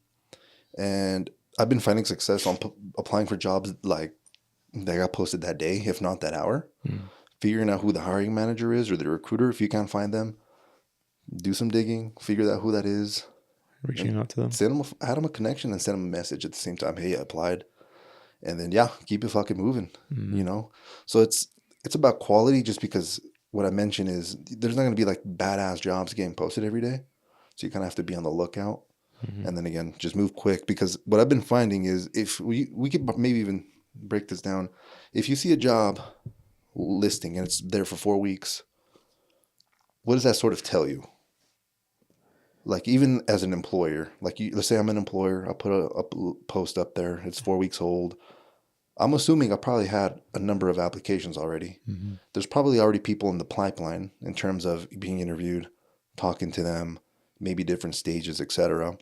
And I've been finding success on applying for jobs like that got posted that day, if not that hour. Figuring out who the hiring manager is or the recruiter, if you can't find them, do some digging, figure out who that is. Reaching out to them. Add them a connection and send them a message at the same time. Hey, I applied. And then, yeah, keep it fucking moving, you know? So it's about quality, just because what I mentioned is there's not going to be like badass jobs getting posted every day. So you kind of have to be on the lookout. And then again, just move quick, because what I've been finding is if we could maybe even break this down. If you see a job listing and it's there for 4 weeks, what does that sort of tell you? Like, even as an employer, like let's say I'm an employer, I put a post up there, it's 4 weeks old. I'm assuming I probably had a number of applications already. There's probably already people in the pipeline in terms of being interviewed, talking to them, maybe different stages, etc.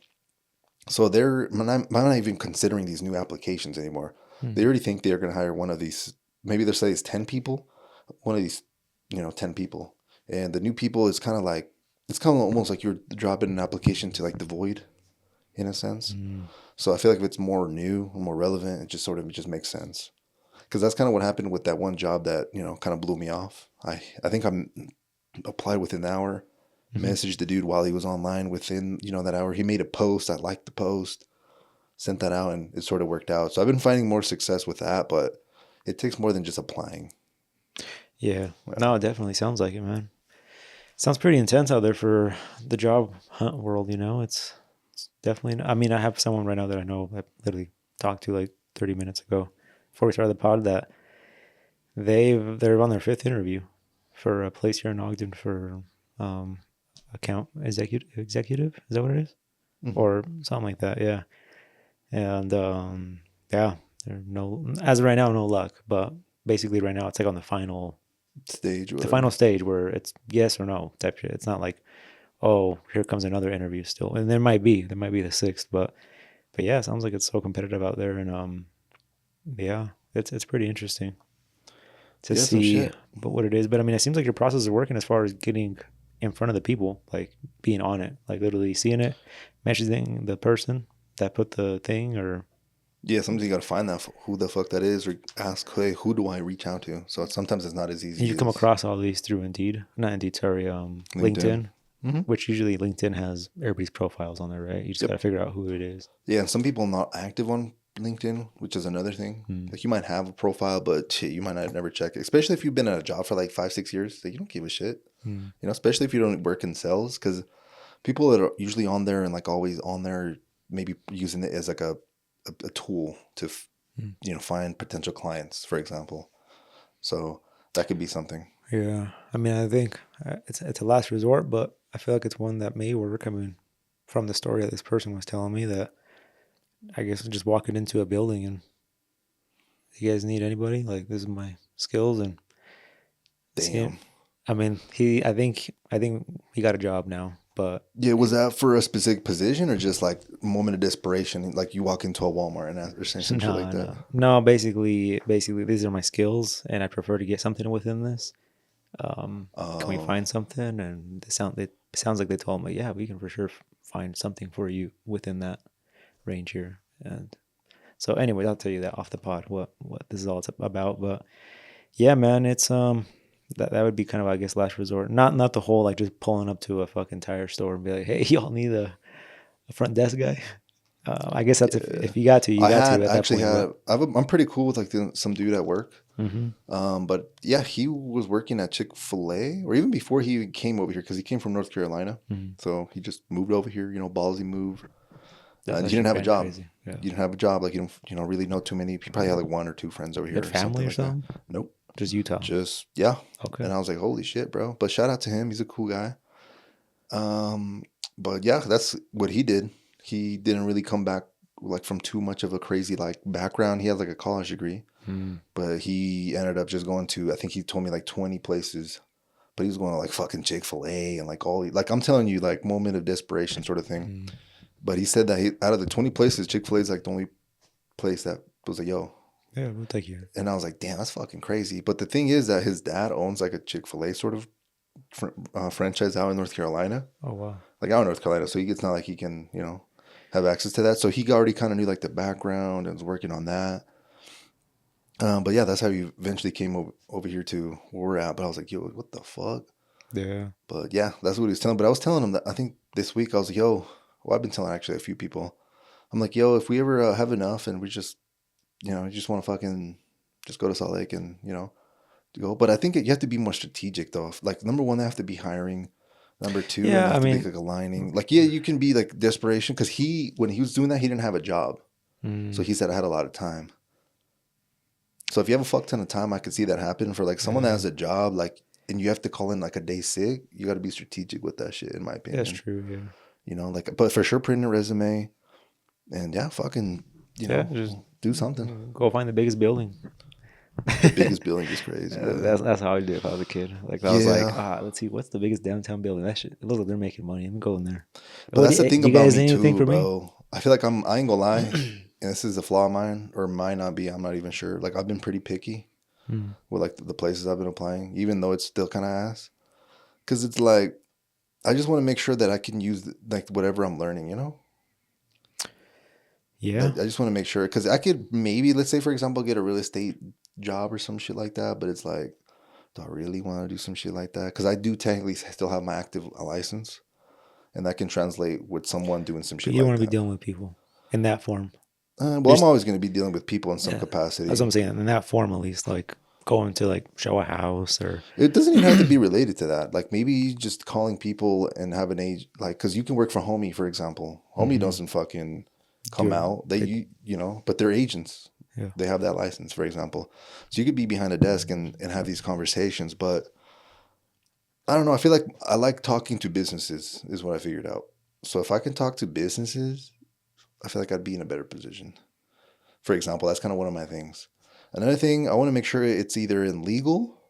So they're not even considering these new applications anymore. They already think they're going to hire one of these, maybe they'll say it's 10 people, one of these, 10 people. And the new people is kind of like, it's kind of almost like you're dropping an application to like the void, in a sense. So I feel like if it's more new, more relevant, it just makes sense. Because that's kind of what happened with that one job that, kind of blew me off. I think I applied within an hour, messaged the dude while he was online within, that hour. He made a post. I liked the post, sent that out, and it sort of worked out. So I've been finding more success with that, but it takes more than just applying. Yeah. No, it definitely sounds like it, man. Sounds pretty intense out there for the job hunt world, It's definitely, I mean, I have someone right now that I know, I literally talked to like 30 minutes ago before we started the pod, that they're on their 5th interview for a place here in Ogden for account executive. Is that what it is? Or something like that. Yeah. And yeah, as of right now, no luck, but basically right now it's like on the final stage. The final stage where it's yes or no type shit. It's not like, oh, here comes another interview still. And there might be the 6th, but yeah, it sounds like it's so competitive out there. And yeah, it's pretty interesting to see what it is. But I mean, it seems like your process is working as far as getting in front of the people, like being on it, like literally seeing it, messaging the person that put the thing, or yeah, sometimes you got to find that who the fuck that is, or ask, hey, who do I reach out to? So sometimes it's not as easy. You come across all these through LinkedIn. Which usually LinkedIn has everybody's profiles on there, right? You just got to figure out who it is. Yeah, and some people are not active on LinkedIn, which is another thing. Like, you might have a profile, but you might not never check it. Especially if you've been at a job for like 5-6 years, like, you don't give a shit. Especially if you don't work in sales, because people that are usually on there and like always on there, maybe using it as like a tool to find potential clients, for example. So that could be something. Yeah, I mean, I think it's a last resort, but I feel like it's one that may work. I mean, from the story that this person was telling me, that I guess just walking into a building and, you guys need anybody? Like, this is my skills, and damn. I mean, I think he got a job now. But yeah, was that for a specific position or just like a moment of desperation? Like, you walk into a Walmart and they're saying some shit like that? No, basically, these are my skills, and I prefer to get something within this. Can we find something? And it sounds like they told me, yeah, we can for sure find something for you within that range here. And so, anyways, I'll tell you that off the pod what this is all about. But yeah, man, it's that would be kind of, I guess, last resort. Not the whole like just pulling up to a fucking tire store and be like, hey, y'all need a front desk guy. I guess that's if you got to, I'm pretty cool with like some dude at work. But yeah, he was working at Chick-fil-A, or even before he came over here, because he came from North Carolina. So he just moved over here, ballsy move. He didn't have a job. Yeah. You didn't have a job. Like, you don't really know too many. He probably had like 1 or 2 friends over here. Family or something? Like, nope. Just Utah. Yeah. Okay. And I was like, holy shit, bro. But shout out to him. He's a cool guy. But yeah, that's what he did. He didn't really come back like from too much of a crazy like background. He had like a college degree, but he ended up just going to, I think he told me like 20 places, but he was going to like fucking Chick-fil-A and like like, I'm telling you, like moment of desperation sort of thing. But he said that out of the 20 places, Chick-fil-A is like the only place that was like, yo, Yeah, we'll take you. And I was like, damn, that's fucking crazy. But the thing is that his dad owns like a Chick-fil-A sort of franchise out in North Carolina. Oh, wow. Like out in North Carolina. So it's not like he can, have access to that. So he already kind of knew like the background and was working on that. But yeah, that's how he eventually came over here to where we're at. But I was like, yo, what the fuck? Yeah. But yeah, that's what he was telling. But I was telling him that I think this week I was like, yo, well, I've been telling actually a few people. I'm like, yo, if we ever have enough and we just, you just want to fucking just go to Salt Lake and, to go. But I think you have to be more strategic though. Like number one, they have to be hiring. Number two, and they Yeah, have I to be mean, like aligning. Like, yeah, you can be like desperation because when he was doing that, he didn't have a job. So he said I had a lot of time. So if you have a fuck ton of time, I could see that happen for like someone that has a job, like, and you have to call in like a day sick. You got to be strategic with that shit, in my opinion. that's true. Yeah. Like, but for sure, print a resume, and yeah, fucking, Just do something. go find the biggest building. The biggest building is crazy. That's how I did if I was a kid. Like I was like, Yeah, let's see, what's the biggest downtown building? That shit. It looks like they're making money. I'm going there. but that's the thing Do you about guys me anything too, for me? bro. I feel like I ain't gonna lie, and this is a flaw of mine, or might not be. I'm not even sure. Like I've been pretty picky with like the places I've been applying, even though it's still kind of ass. Because it's like I just want to make sure that I can use like whatever I'm learning. Yeah. I just want to make sure because I could maybe, let's say for example, get a real estate job or some shit like that. But it's like, do I really want to do some shit like that? Because I do technically still have my active license, and that can translate with someone doing some But shit you don't like want to be that. dealing with people in that form. Well, I'm Just always going to be dealing with people in some yeah, that's capacity. what I'm saying. In that form, at least, like going to like show a house or It doesn't even have to be related to that. Like maybe just calling people and have an age, like, because you can work for Homie, for example. Homie doesn't fucking come do out. But they're agents. yeah. They have that license, for example. So you could be behind a desk and have these conversations. But I don't know. I feel like I like talking to businesses, is what I figured out. So if I can talk to businesses, I feel like I'd be in a better position. For example, that's kind of one of my things. Another thing, I want to make sure it's either in legal.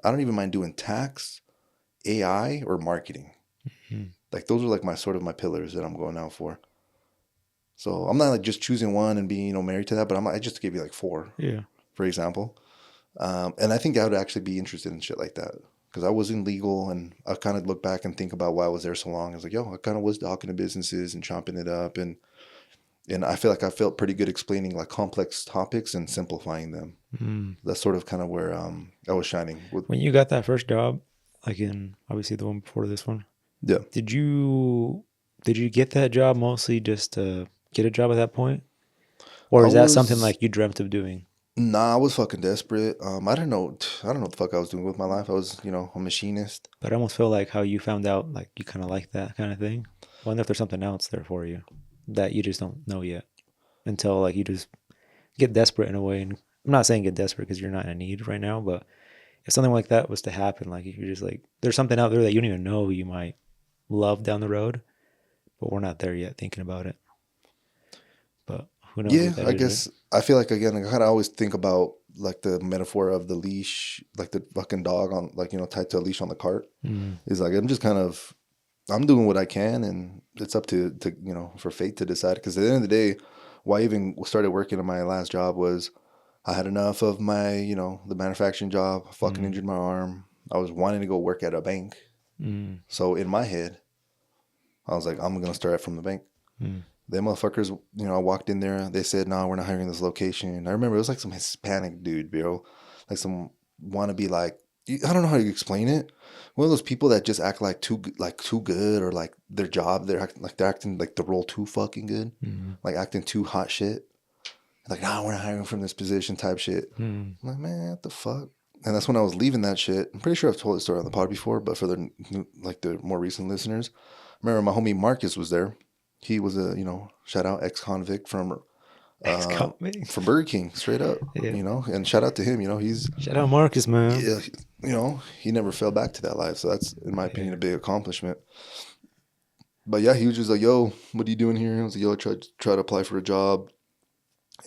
I don't even mind doing tax, AI, or marketing. Like those are like my pillars that I'm going out for. So I'm not like just choosing one and being married to that, but I just give you like four, Yeah. for example. And I think I would actually be interested in shit like that because I was in legal and I kind of look back and think about why I was there so long. I was like, yo, I kind of was talking to businesses and chopping it up, and I feel like I felt pretty good explaining like complex topics and simplifying them. That's sort of kind of where I was shining. When you got that first job, like in obviously the one before this one, Yeah. did you get that job mostly just to get a job at that point, or I is that something was like you dreamt of doing? Nah, I was fucking desperate. I don't know. I don't know what the fuck I was doing with my life. I was, a machinist. But I almost feel like how you found out like you kind of like that kind of thing. I wonder if there's something else there for you that you just don't know yet until like you just get desperate in a way. And I'm not saying get desperate because you're not in a need right now, but if something like that was to happen, like if you're just like, there's something out there that you don't even know you might love down the road, but we're not there yet thinking about it. But who knows Yeah, what that I is, right? guess I feel like again, I kind of always think about like the metaphor of the leash, like the fucking dog on, like tied to a leash on the cart. Is like I'm doing what I can, and it's up to for fate to decide. Because at the end of the day, why I even started working at my last job was I had enough of my the manufacturing job. I fucking injured my arm. I was wanting to go work at a bank. So in my head, I was like, I'm gonna start from the bank. They motherfuckers, I walked in there. They said, "No, we're not hiring this location." I remember it was like some Hispanic dude, bro, like some wannabe, like I don't know how to explain it. One of those people that just act like too good, or like their job, they're acting like the role too fucking good, like acting too hot shit. Like, nah, we're not hiring from this position type shit. I'm like, man, what the fuck? And that's when I was leaving that shit. I'm pretty sure I've told the story on the pod before, but for the more recent listeners, I remember my homie Marcus was there. He was a, shout out ex-convict from Burger King, straight up, Yeah. and shout out to him, he's, Shout out Marcus, man. yeah, he never fell back to that life. So that's, in my opinion, a big accomplishment. But yeah, he was just like, yo, what are you doing here? I was like, yo, I try to apply for a job.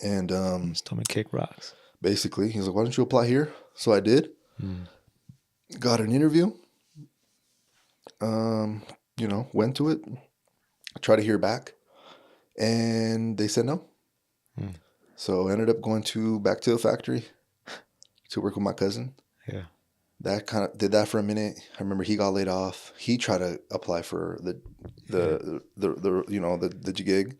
And Just told me kick rocks. basically, he's like, why don't you apply here? So I did. Got an interview. Went to it. Tried to hear back. And they said no. So I ended up going back to the factory to work with my cousin. Yeah. That kind of did that for a minute. I remember he got laid off. He tried to apply for the gig.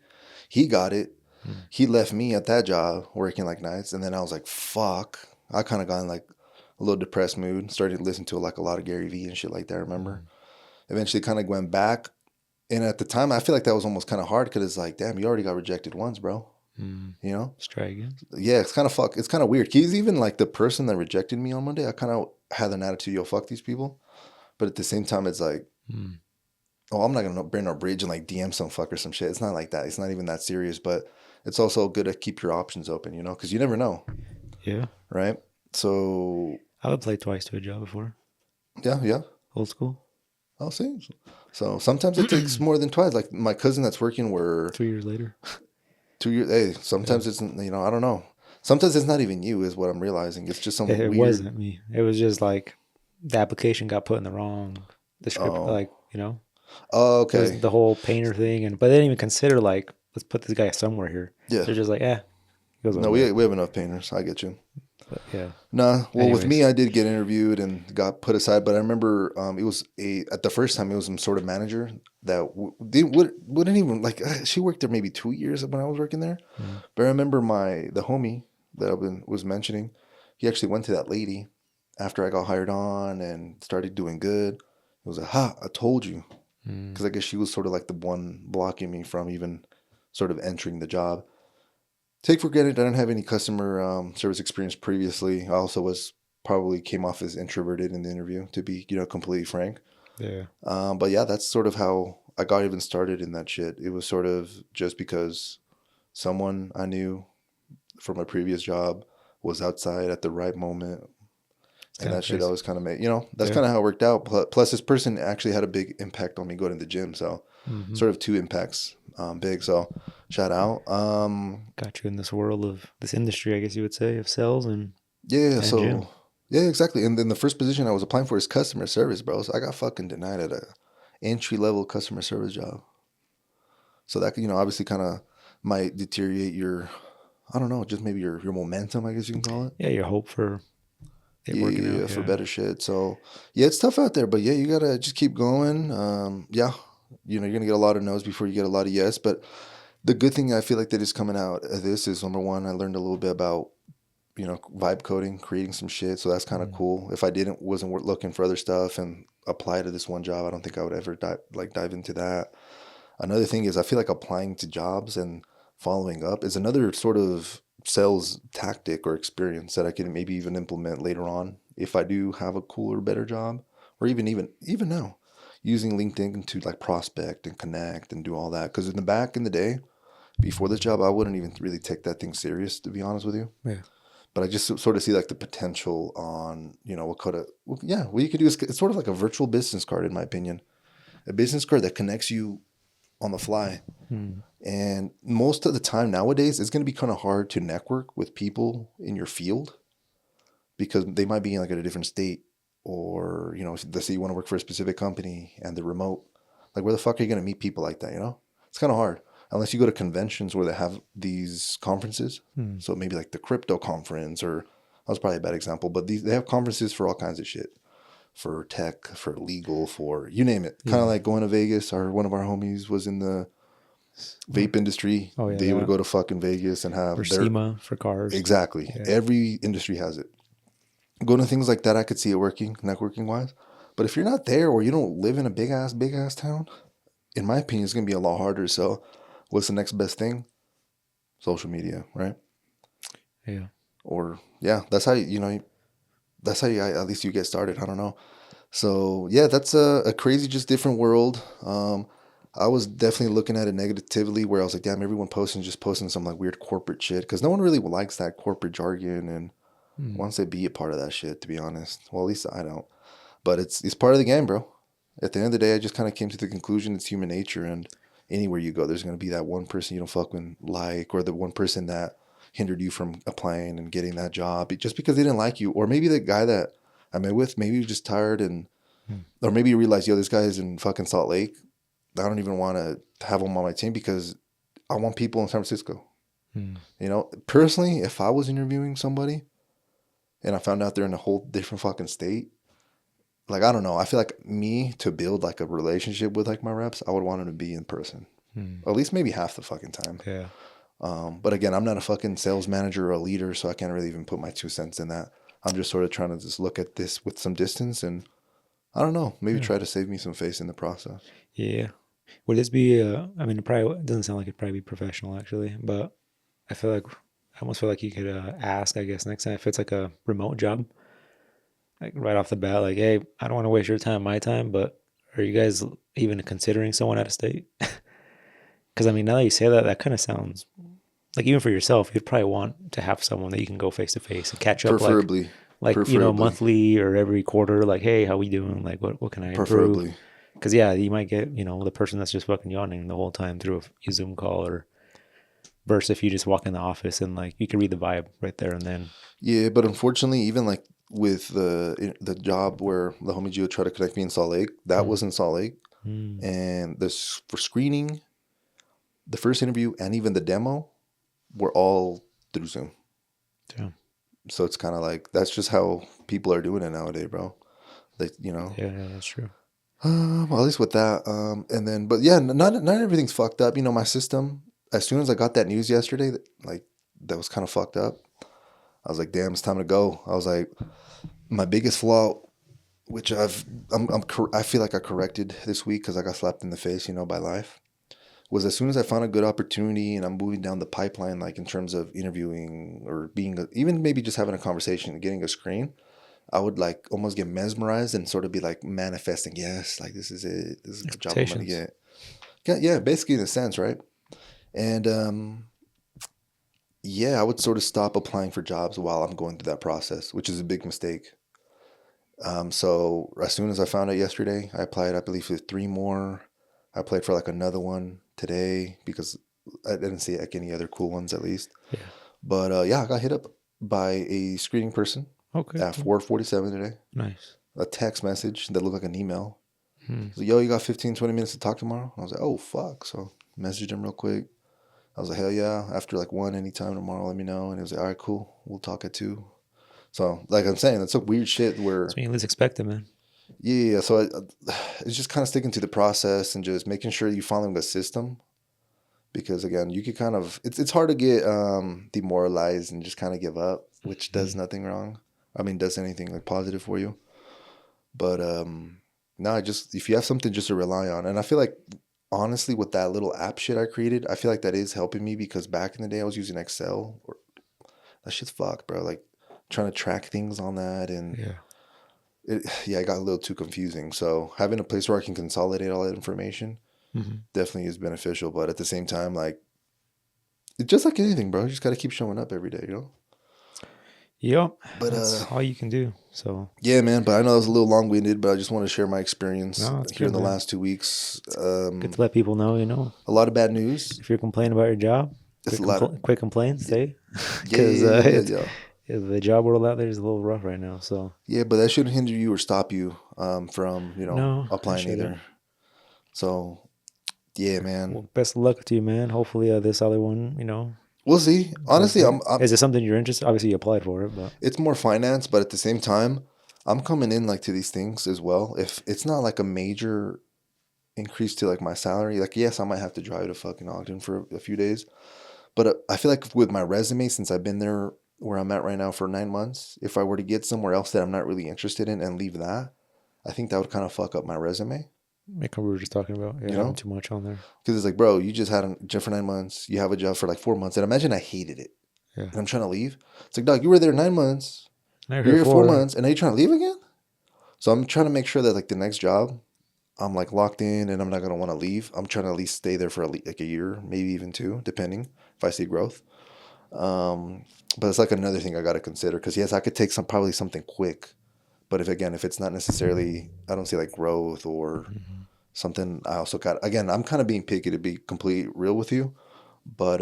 He got it. Mm. He left me at that job working like nights, and then I was like, "Fuck!" I kind of got in like a little depressed mood. Started to listen to like a lot of Gary Vee and shit like that. I remember. Eventually, kind of went back, and at the time, I feel like that was almost kind of hard because it's like, damn, you already got rejected once, bro. You know? Let's try again. Yeah, it's kind of It's kind of weird. He's even like the person that rejected me on Monday. I kind of had an attitude, yo, fuck these people. But at the same time, it's like, oh, I'm not gonna burn no bridge and like DM some fuck or some shit. It's not like that. It's not even that serious. But it's also good to keep your options open, you know, because you never know. Yeah. Right. So I would play twice to a job before. Yeah. Old school. I'll see. So sometimes it takes more than twice. Like my cousin that's working, were 3 years later. 2 years. Hey, sometimes it's, you know, I don't know. Sometimes it's not even you, is what I'm realizing. It's just some It weird. wasn't me. It was just like the application got put in the wrong description. Oh. Like, you know, Oh, it was okay. the whole painter thing, but they didn't even consider like, let's put this guy somewhere here. Yeah. They're just like, he goes No, over we there. have enough painters. I get you. But yeah. Nah, well, with me, Anyways. I did get interviewed and got put aside. But I remember it was at the first time, it was some sort of manager that wouldn't even like. She worked there maybe 2 years when I was working there. But I remember the homie that I was mentioning, he actually went to that lady after I got hired on and started doing good. It was like, I told you. Because I guess she was sort of like the one blocking me from even sort of entering the job. Take for granted I don't have any customer service experience previously. I also probably came off as introverted in the interview, to be, you know, completely frank. Yeah. But yeah, that's sort of how I got even started in that shit. It was sort of just because someone I knew from a previous job was outside at the right moment. And that shit always kind of made, you know, that's kind of how it worked out. Plus, this person actually had a big impact on me going to the gym. So, sort of two impacts big. So, shout out. Got you in this world of this industry, I guess you would say, of sales and so gym. yeah, exactly. And then the first position I was applying for is customer service, bro. So I got fucking denied at a entry level customer service job. So that could, you know, obviously kind of might deteriorate your, I don't know, just maybe your momentum, I guess you can call it. Yeah, your hope for it working out. For better shit. So yeah, it's tough out there, but yeah, you gotta just keep going. Yeah, you know, you're gonna get a lot of no's before you get a lot of yes. But the good thing I feel like that is coming out of this is, number one, I learned a little bit about, you know, vibe coding, creating some shit. So that's kind of cool. If I wasn't looking for other stuff and apply to this one job, I don't think I would ever dive into that. Another thing is, I feel like applying to jobs and following up is another sort of sales tactic or experience that I can maybe even implement later on if I do have a cooler, better job, or even now, using LinkedIn to like prospect and connect and do all that. Because back in the day, before this job, I wouldn't even really take that thing serious, to be honest with you. Yeah. But I just sort of see like the potential on, you know, what you could do is, it's sort of like a virtual business card, in my opinion, a business card that connects you on the fly. And most of the time nowadays, it's going to be kind of hard to network with people in your field because they might be in like at a different state, or, you know, let's say you want to work for a specific company and they're remote. Like, where the fuck are you going to meet people like that? You know, it's kind of hard unless you go to conventions where they have these conferences. So maybe like the crypto conference, or that was probably a bad example, but they have conferences for all kinds of shit. For tech, for legal, for you name it. Kind of like going to Vegas. One of our homies was in the vape industry. Oh, yeah, they would go to fucking Vegas and have for SEMA, for cars. Exactly. Yeah. Every industry has it. Going to things like that, I could see it working, networking wise. But if you're not there, or you don't live in a big ass town, in my opinion, it's gonna be a lot harder. So, what's the next best thing? Social media, right? Yeah. Or that's how at least you get started. I don't know. So yeah, that's a crazy, just different world. I was definitely looking at it negatively, where I was like, damn, everyone posting some like weird corporate shit, because no one really likes that corporate jargon and wants to be a part of that shit, to be honest. Well, at least I don't. But it's part of the game, bro. At the end of the day, I just kind of came to the conclusion it's human nature, and anywhere you go, there's going to be that one person you don't fucking like, or the one person that hindered you from applying and getting that job just because they didn't like you. Or maybe the guy that I met with, maybe he was just tired, and or maybe you realize, yo, this guy is in fucking Salt Lake. I don't even want to have him on my team because I want people in San Francisco. You know, personally, if I was interviewing somebody and I found out they're in a whole different fucking state, like, I don't know. I feel like me to build like a relationship with like my reps, I would want them to be in person. At least maybe half the fucking time. Yeah. But again, I'm not a fucking sales manager or a leader, so I can't really even put my 2 cents in that. I'm just sort of trying to just look at this with some distance and I don't know, maybe try to save me some face in the process. Yeah. Would this be, I mean, it doesn't sound like it'd probably be professional actually, but I feel like, I almost feel like you could ask, I guess, next time if it's like a remote job, like right off the bat, like, hey, I don't want to waste your time, my time, but are you guys even considering someone out of state? Because I mean, now that you say that, that kind of sounds like even for yourself, you'd probably want to have someone that you can go face to face and catch up, Preferably. like you know, monthly or every quarter. Like, hey, how we doing? Like, what can I improve? Preferably. Because yeah, you might get the person that's just fucking yawning the whole time through a Zoom call, or versus if you just walk in the office and like you can read the vibe right there and then. Yeah, but unfortunately, even like with the job where the homie Gio tried to connect me in Salt Lake, that was in Salt Lake, and this for screening, the first interview and even the demo were all through Zoom. Yeah. So it's kind of like that's just how people are doing it nowadays, bro. Like, you know. Yeah, that's true. Well, at least with that, and then, but yeah, not everything's fucked up. You know, my system. As soon as I got that news yesterday, that was kind of fucked up. I was like, damn, it's time to go. I was like, my biggest flaw, which I feel like I corrected this week because I got slapped in the face, you know, by life, was as soon as I found a good opportunity and I'm moving down the pipeline, like in terms of interviewing or even maybe just having a conversation and getting a screen, I would like almost get mesmerized and sort of be like manifesting, yes, like this is it. This is the job I'm going to get. Yeah, basically in a sense, right? And yeah, I would sort of stop applying for jobs while I'm going through that process, which is a big mistake. So as soon as I found out yesterday, I applied, I believe, for 3 more. I applied for like another one today because I didn't see like any other cool ones at least. Yeah. But yeah, I got hit up by a screening person at 4:47 today. Nice. A text message that looked like an email. So, yo, you got 15, 20 minutes to talk tomorrow? I was like, oh, fuck. So messaged him real quick. I was like, hell yeah. After like 1 anytime tomorrow, let me know. And he was like, all right, cool. We'll talk at 2. So, like I'm saying, that's some weird shit where... That's what you least expect it, man. Yeah, so it's just kind of sticking to the process and just making sure you're following the system. Because, again, you could kind of... It's hard to get demoralized and just kind of give up, which does nothing wrong. I mean, does anything like positive for you. But, no, just if you have something just to rely on. And I feel like, honestly, with that little app shit I created, I feel like that is helping me because back in the day I was using Excel. That shit's fucked, bro. Like, trying to track things on that and it got a little too confusing. So having a place where I can consolidate all that information definitely is beneficial. But at the same time, like, it's just like anything, bro. You just got to keep showing up every day, you know? Yep. But that's all you can do. So yeah, man. But I know it was a little long-winded, but I just want to share my experience here in the last 2 weeks. Good to let people know, you know. A lot of bad news. If you're complaining about your job, quick complaints, say. Because the job world out there is a little rough right now. So yeah, but that shouldn't hinder you or stop you from applying either. So yeah, man. Well, best of luck to you, man. Hopefully this other one, you know. We'll see. Honestly, is it something you're interested? Obviously, you applied for it, but it's more finance. But at the same time, I'm coming in like to these things as well. If it's not like a major increase to like my salary, like yes, I might have to drive to fucking Ogden for a few days. But I feel like with my resume, since I've been there where I'm at right now for 9 months, if I were to get somewhere else that I'm not really interested in and leave that, I think that would kind of fuck up my resume. Like we were just talking about, you know, too much on there. Because it's like, bro, you just had a job for 9 months. You have a job for like 4 months. And imagine I hated it. Yeah. And I'm trying to leave. It's like, dog, you were there 9 months. You're here 4 months. And now you're trying to leave again? So I'm trying to make sure that like the next job, I'm like locked in and I'm not going to want to leave. I'm trying to at least stay there for like a year, maybe even 2, depending if I see growth. But it's like another thing I got to consider. Because yes, I could take probably something quick. But if it's not necessarily, I don't see like growth or... something I also got, again, I'm kind of being picky to be completely real with you, but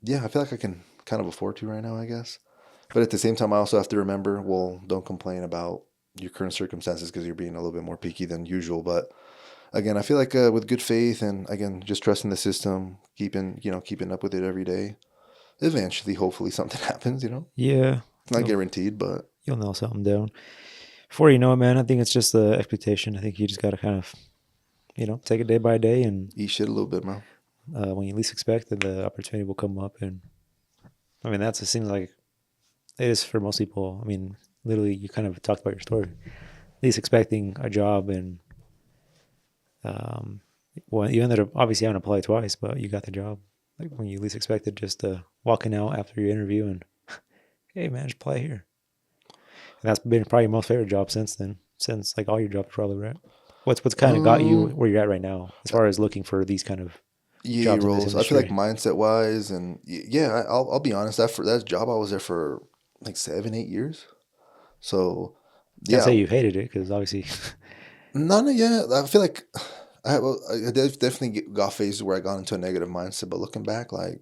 yeah, I feel like I can kind of afford to right now, I guess. But at the same time, I also have to remember, well, don't complain about your current circumstances because you're being a little bit more picky than usual. But again, I feel like with good faith and again, just trusting the system, keeping up with it every day. Eventually, hopefully, something happens. Yeah, It's not guaranteed, but you'll nail something down. Before you know it, man, I think it's just the expectation. I think you just got to kind of, take it day by day, and eat shit a little bit, man. when you least expect it, the opportunity will come up. And I mean, it seems like it is for most people. I mean, literally, you kind of talked about your story. Least expecting a job, and well, you ended up obviously having to apply twice, but you got the job. Like when you least expected, just walking out after your interview and, hey man, just play here. And that's been probably your most favorite job since then. Since like all your jobs probably, right? What's kind of got you where you're at right now as far as looking for these kind of EA jobs in this roles. I feel industry? like mindset wise, and yeah, I'll be honest. That job I was there for like 7-8 years. So Can't say yeah, you hated it because obviously, none of yeah. I feel like I definitely got phases where I got into a negative mindset. But looking back, like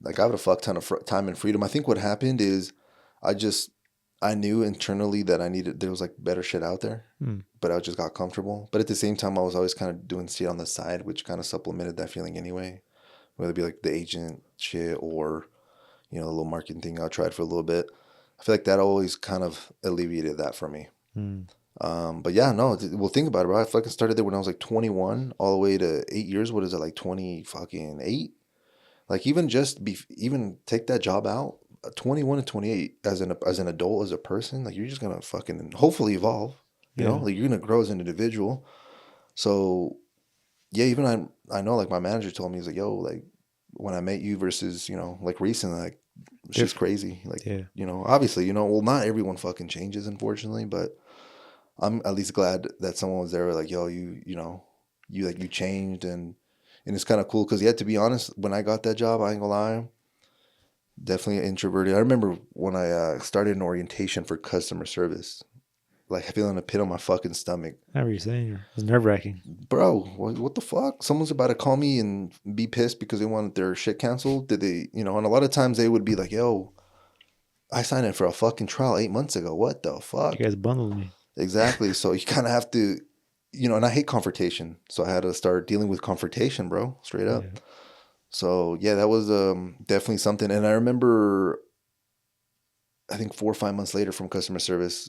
I have a fuck ton of time and freedom. I think what happened is I just I knew internally that there was like better shit out there, but I just got comfortable. But at the same time, I was always kind of doing shit on the side, which kind of supplemented that feeling anyway. Whether it be like the agent shit or the little marketing thing I tried for a little bit. I feel like that always kind of alleviated that for me. But yeah, no. Well, think about it, bro. I fucking started there when I was like 21, all the way to 8 years. What is it, like 20 fucking 8? Like even take that job out, 21 to 28 as an adult, as a person, like you're just gonna fucking hopefully evolve. yeah, Like you're gonna grow as an individual. So yeah, even I know like my manager told me, he's like, yo, like when I met you versus like recently, like it's just crazy. Like yeah. obviously well, not everyone fucking changes, unfortunately, but I'm at least glad that someone was there like, yo, you changed, and it's kind of cool because, yeah, to be honest, when I got that job, I ain't gonna lie, definitely introverted. I remember when I started an orientation for customer service, like feeling a pit on my fucking stomach. However you're saying, it's nerve wracking. Bro, what the fuck? Someone's about to call me and be pissed because they wanted their shit canceled. Did they, and a lot of times they would be like, yo, I signed in for a fucking trial 8 months ago. What the fuck? You guys bundled me. Exactly. So you kind of have to, and I hate confrontation. So I had to start dealing with confrontation, bro, straight up. Yeah. So yeah, that was definitely something. And I remember, I think 4 or 5 months later from customer service,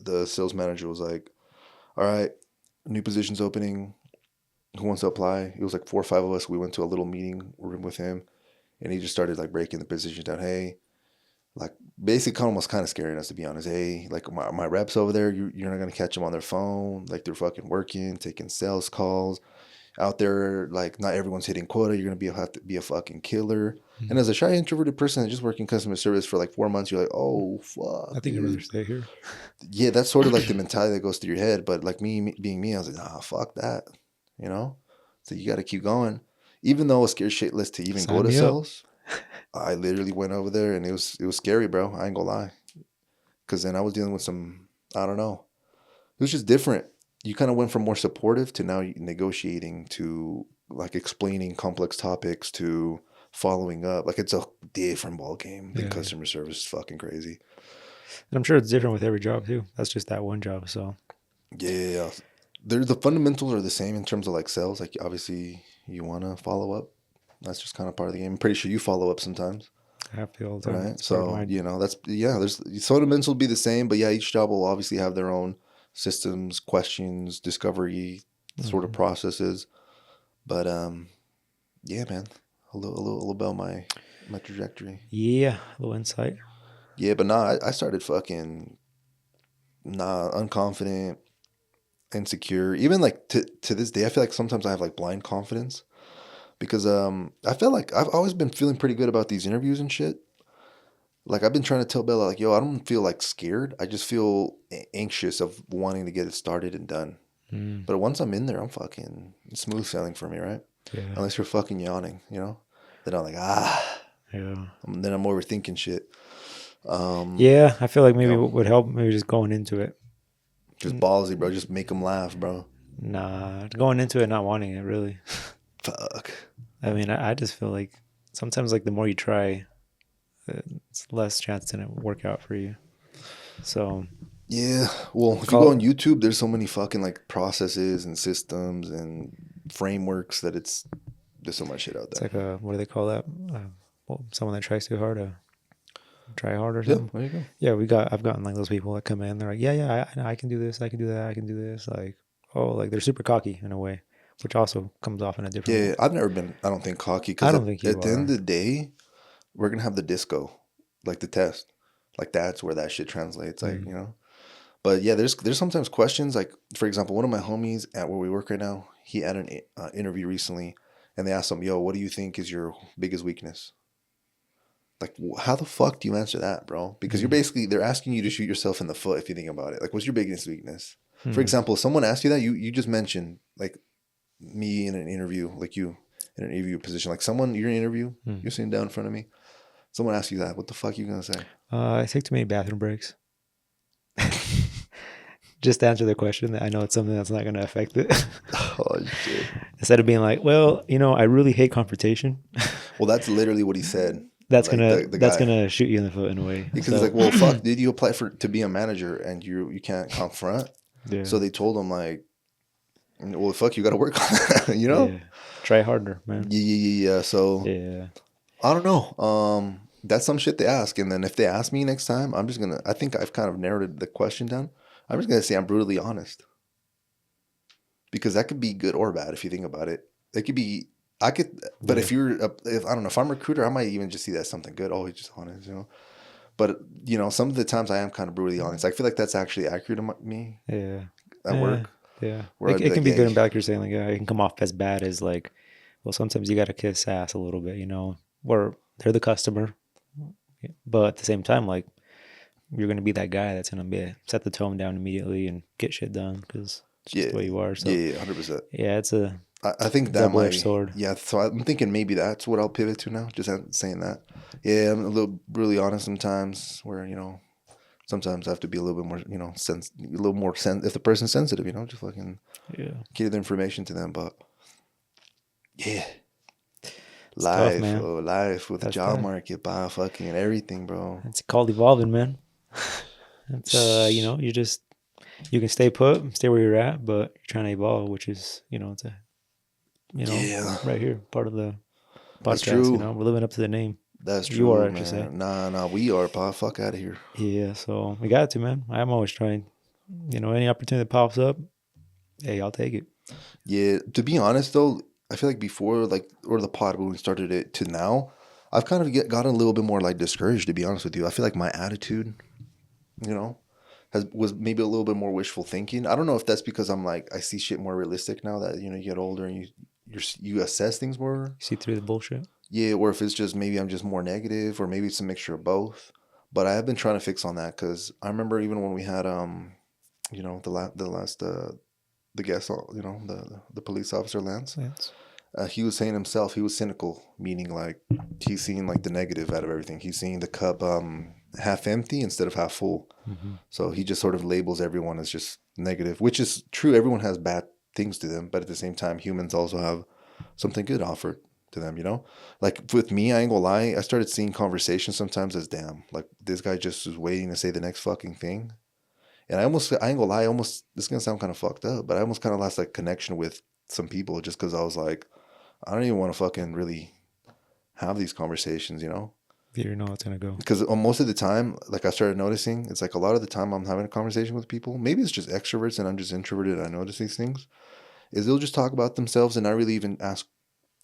the sales manager was like, all right, new position's opening. Who wants to apply? It was like 4 or 5 of us. We went to a little meeting room with him, and he just started like breaking the positions down. Hey, like basically almost kind of scaring us, to be honest. Hey, like my reps over there, you're not going to catch them on their phone. Like they're fucking working, taking sales calls out there. Like not everyone's hitting quota. You're going to have to be a fucking killer. Mm-hmm. And as a shy introverted person that's just working customer service for like 4 months, you're like, oh fuck, I think I'd rather stay here. yeah, that's sort of like the mentality that goes through your head. But like me being me, I was like, nah, fuck that, So you got to keep going, even though it's scared shitless to even go to sales. I literally went over there, and it was scary, bro. I ain't gonna lie, because then I was dealing with some, I don't know. It was just different. You kind of went from more supportive to now negotiating to like explaining complex topics to following up. Like it's a different ball game than customer service. Is fucking crazy. And I'm sure it's different with every job too. That's just that one job. So Yeah, the fundamentals are the same in terms of like sales. Like obviously you want to follow up. That's just kind of part of the game. I'm pretty sure you follow up sometimes. I have to all the time. Right. So, there's fundamentals will be the same, but yeah, each job will obviously have their own systems, questions, discovery sort of processes. But yeah, man, a little about my trajectory. Yeah, a little insight. Yeah, but nah, I started fucking unconfident, insecure. Even like to this day, I feel like sometimes I have like blind confidence. Because I feel like I've always been feeling pretty good about these interviews and shit. Like I've been trying to tell Bella, like, yo, I don't feel like scared. I just feel anxious of wanting to get it started and done. But once I'm in there, I'm fucking smooth sailing for me, right? Yeah. Unless you're fucking yawning, Then I'm like, Yeah. Then I'm overthinking shit. Yeah, I feel like maybe what would help, maybe just going into it. Just ballsy, bro. Just make them laugh, bro. Nah, going into it not wanting it, really. Fuck. I mean, I just feel like sometimes like the more you try, it's less chance to work out for you. So Yeah. Well, if you go Call on YouTube, there's so many fucking like processes and systems and frameworks that there's so much shit out it's there. like a what do they call that? Well, someone that tries too hard to try hard or Yeah, something. there you go. Yeah, I've gotten like those people that come in. They're like, I can do this. I can do that. I can do this. Like, oh, like they're super cocky in a way, which also comes off in a different way. Yeah, I've never been, I don't think, cocky I because don't think you at the end are. of the day, we're gonna have the disco, like the test. Like that's where that shit translates, like, Mm. you know. But yeah, there's sometimes questions like, for example, one of my homies at where we work right now, he had an interview recently, and they asked him, "Yo, what do you think is your biggest weakness?" Like, how the fuck do you answer that, bro? Because Mm. they're asking you to shoot yourself in the foot if you think about it. Like, what's your biggest weakness? For Mm. example, if someone asked you that, you just mentioned like me in an interview, like you in an interview position, like someone you're in an interview, Mm. you're sitting down in front of me, someone asks you that, what the fuck are you gonna say? I take too many bathroom breaks. Just to answer the question, I know it's something that's not going to affect it. Oh shit. Instead of being like, well, I really hate confrontation. Well, that's literally what he said. That's Like gonna the that's guy. gonna shoot you in the foot in a way. Because he's So like, well, fuck, did you apply for to be a manager and you can't confront? yeah, So they told him like, well, fuck, you got to work on that, you know? yeah, try harder, man. Yeah. So Yeah, I don't know. That's some shit they ask, and then if they ask me next time, I'm just gonna. I think I've kind of narrowed the question down. I'm just gonna say I'm brutally honest because that could be good or bad if you think about it. It could be. I could, but yeah, if I don't know, if I'm a recruiter, I might even just see that as something good. Oh, he's just honest, you know. But some of the times I am kind of brutally honest. I feel like that's actually accurate to me yeah, at work, yeah. where It I'd be it can like, be yeah, good and bad. Like you're saying, like it can come off as bad as like, well, sometimes you gotta kiss ass a little bit, where they're the customer, but at the same time, like you're gonna be that guy that's gonna be set the tone down immediately and get shit done because it's just yeah, the way you are. So yeah, 100%. yeah, it's a I think that double-edged might, sword. yeah. So I'm thinking maybe that's what I'll pivot to now. Just saying that. Yeah, I'm a little really honest sometimes. Where sometimes I have to be a little bit more, a little more if the person's sensitive, just fucking Yeah, give the information to them. But yeah, it's tough, life, man. oh, life with the That's job that. market, fucking everything, bro. It's called evolving, man. It's Shh. you can stay put, stay where you're at, but you're trying to evolve, which is, it's a, Yeah, right here, part of the that's podcast. true. We're living up to the name. That's You are, true, I should say. man. Nah, we are, fuck out of here. Yeah, so we got to, man. I'm always trying. Any opportunity that pops up, hey, I'll take it. Yeah, to be honest though, I feel like before or the pod when we started it to now, I've kind of gotten a little bit more like discouraged to be honest with you. I feel like my attitude, you know, was maybe a little bit more wishful thinking. I don't know if that's because I'm like I see shit more realistic now that you get older and you assess things more. See through the bullshit. Yeah, or if it's just maybe I'm just more negative or maybe it's a mixture of both. But I have been trying to fix on that cuz I remember even when we had the last the guest, the police officer Lance. Yes. He was saying himself he was cynical, meaning like he's seeing like the negative out of everything. He's seeing the cup half empty instead of half full. Mm-hmm. So he just sort of labels everyone as just negative, which is true. Everyone has bad things to them, but at the same time, humans also have something good offered to them. Like with me, I ain't gonna lie. I started seeing conversations sometimes as damn, like this guy just was waiting to say the next fucking thing. And I ain't gonna lie, almost, this is gonna sound kind of fucked up, but I almost kind of lost like connection with some people just because I was like, I don't even want to fucking really have these conversations, You know it's gonna go. Because most of the time, like I started noticing, it's like a lot of the time I'm having a conversation with people. Maybe it's just extroverts and I'm just introverted. And I notice these things. Is they'll just talk about themselves and not really even ask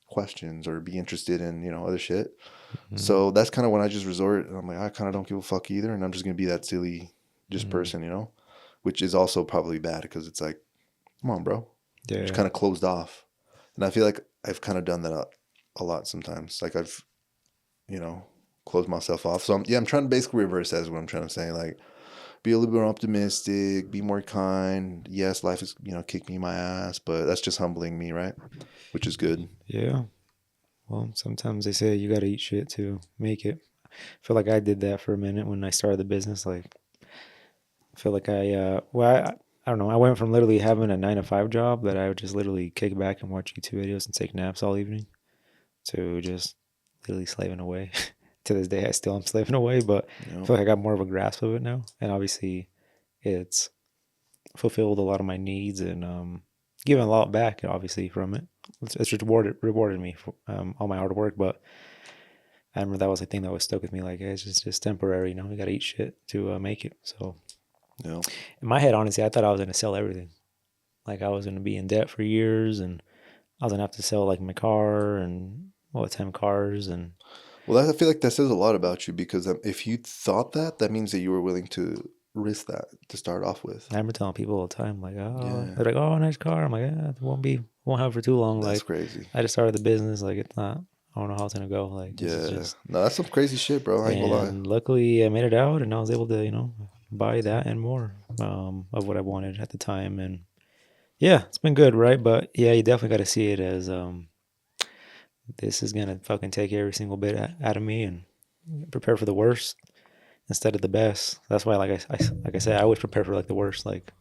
questions or be interested in other shit. Mm-hmm. So that's kind of when I just resort. And I'm like, I kind of don't give a fuck either, and I'm just gonna be that silly, just Mm-hmm. person, which is also probably bad because it's like, come on, bro, just Yeah. kind of closed off. And I feel like I've kind of done that a lot sometimes. Like I've you know, close myself off. So I'm trying to basically reverse that is what I'm trying to say. Like, be a little bit more optimistic, be more kind. Yes, life is, kicked me in my ass, but that's just humbling me, right? Which is good. Yeah. Well, sometimes they say you gotta eat shit to make it. I feel like I did that for a minute when I started the business. Like, I feel like I don't know. I went from literally having a 9 to 5 job that I would just literally kick back and watch YouTube videos and take naps all evening to just literally slaving away. To this day, I still am slaving away, but You I know? feel like I got more of a grasp of it now. And obviously, it's fulfilled a lot of my needs and given a lot back, obviously, from it. It's rewarded me for all my hard work. But I remember that was the thing that was stuck with me. Like, it's just temporary. You know, you got to eat shit to make it. So Yeah. in my head, honestly, I thought I was going to sell everything. Like, I was going to be in debt for years, and I was going to have to sell, like, my car and, 10 cars. And Well, I feel like that says a lot about you, because if you thought that, that means that you were willing to risk that to start off with. I remember telling people all the time, like, oh, Yeah. they're like, oh, nice car. I'm like, yeah, it won't have it for too long. That's Like, crazy. I just started the business. Like, it's not, I don't know how it's going to go. Like, this is Yeah. just, No, that's some crazy shit, bro. I ain't gonna lie. and luckily I made it out, and I was able to, buy that and more of what I wanted at the time. And yeah, it's been good, right? But yeah, you definitely got to see it as this is gonna fucking take every single bit out of me, and prepare for the worst instead of the best. That's why, like I said, I always prepare for like the worst. Like,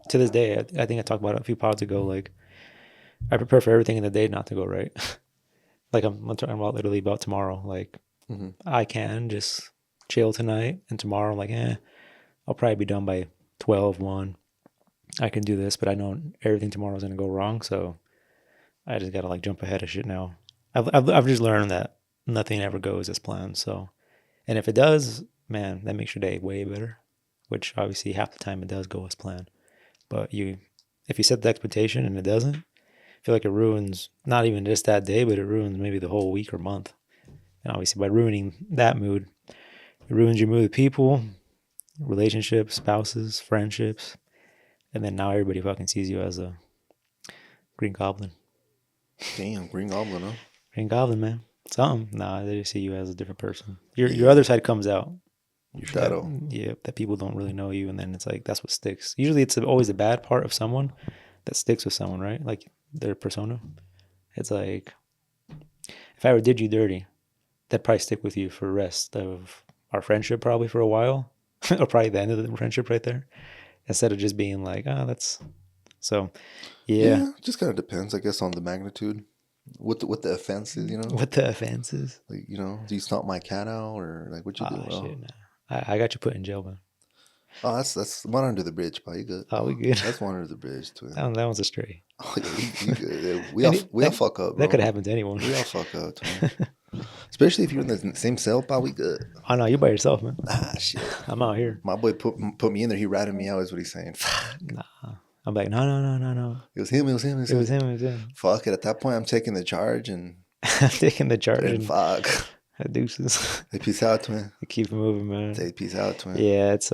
to this day, I think I talked about it a few pods ago. Like, I prepare for everything in the day not to go right. Like, I'm talking about literally about tomorrow. Like, I can just chill tonight, and tomorrow I'm like, I'll probably be done by 12, 1. I can do this, but I know everything tomorrow's gonna go wrong, so I just gotta like jump ahead of shit now. I've just learned that nothing ever goes as planned. So, and if it does, man, that makes your day way better. Which obviously half the time it does go as planned. But if you set the expectation and it doesn't, I feel like it ruins not even just that day, but it ruins maybe the whole week or month. And obviously, by ruining that mood, it ruins your mood with people, relationships, spouses, friendships, and then now everybody fucking sees you as a Green Goblin. Damn, Green Goblin, huh? Green Goblin, man. Something. Nah, they just see you as a different person. Your other side comes out. Your shadow. That people don't really know you, and then it's like that's what sticks. Usually, it's always the bad part of someone that sticks with someone, right? Like their persona. It's like if I ever did you dirty, that'd probably stick with you for the rest of our friendship, probably for a while, or probably the end of the friendship right there. Instead of just being like, that's so. Yeah, just kind of depends, I guess, on the magnitude. What the offense is, What the offense is? Like, do you stomp my cat out, or like what you do? Shit, nah. I got you put in jail, man. Oh, that's one under the bridge, pal. You good? Oh, we good. That's one under the bridge, twin. That one's a stray. Oh yeah, you good. Yeah, we all fuck up, bro. That could happen to anyone. We all fuck up, twin. Especially if you're in the same cell, pal. We good. Oh no, you by yourself, man. Shit. I'm out here. My boy put me in there. He ratted me out. Is what he's saying. Nah. I'm like, no. It was him. It was him. Fuck it. At that point, I'm taking the charge and I'm taking the charge. And fuck. Deuces. Hey, peace out, twin. Keep moving, man. Say peace out, twin. Yeah, it's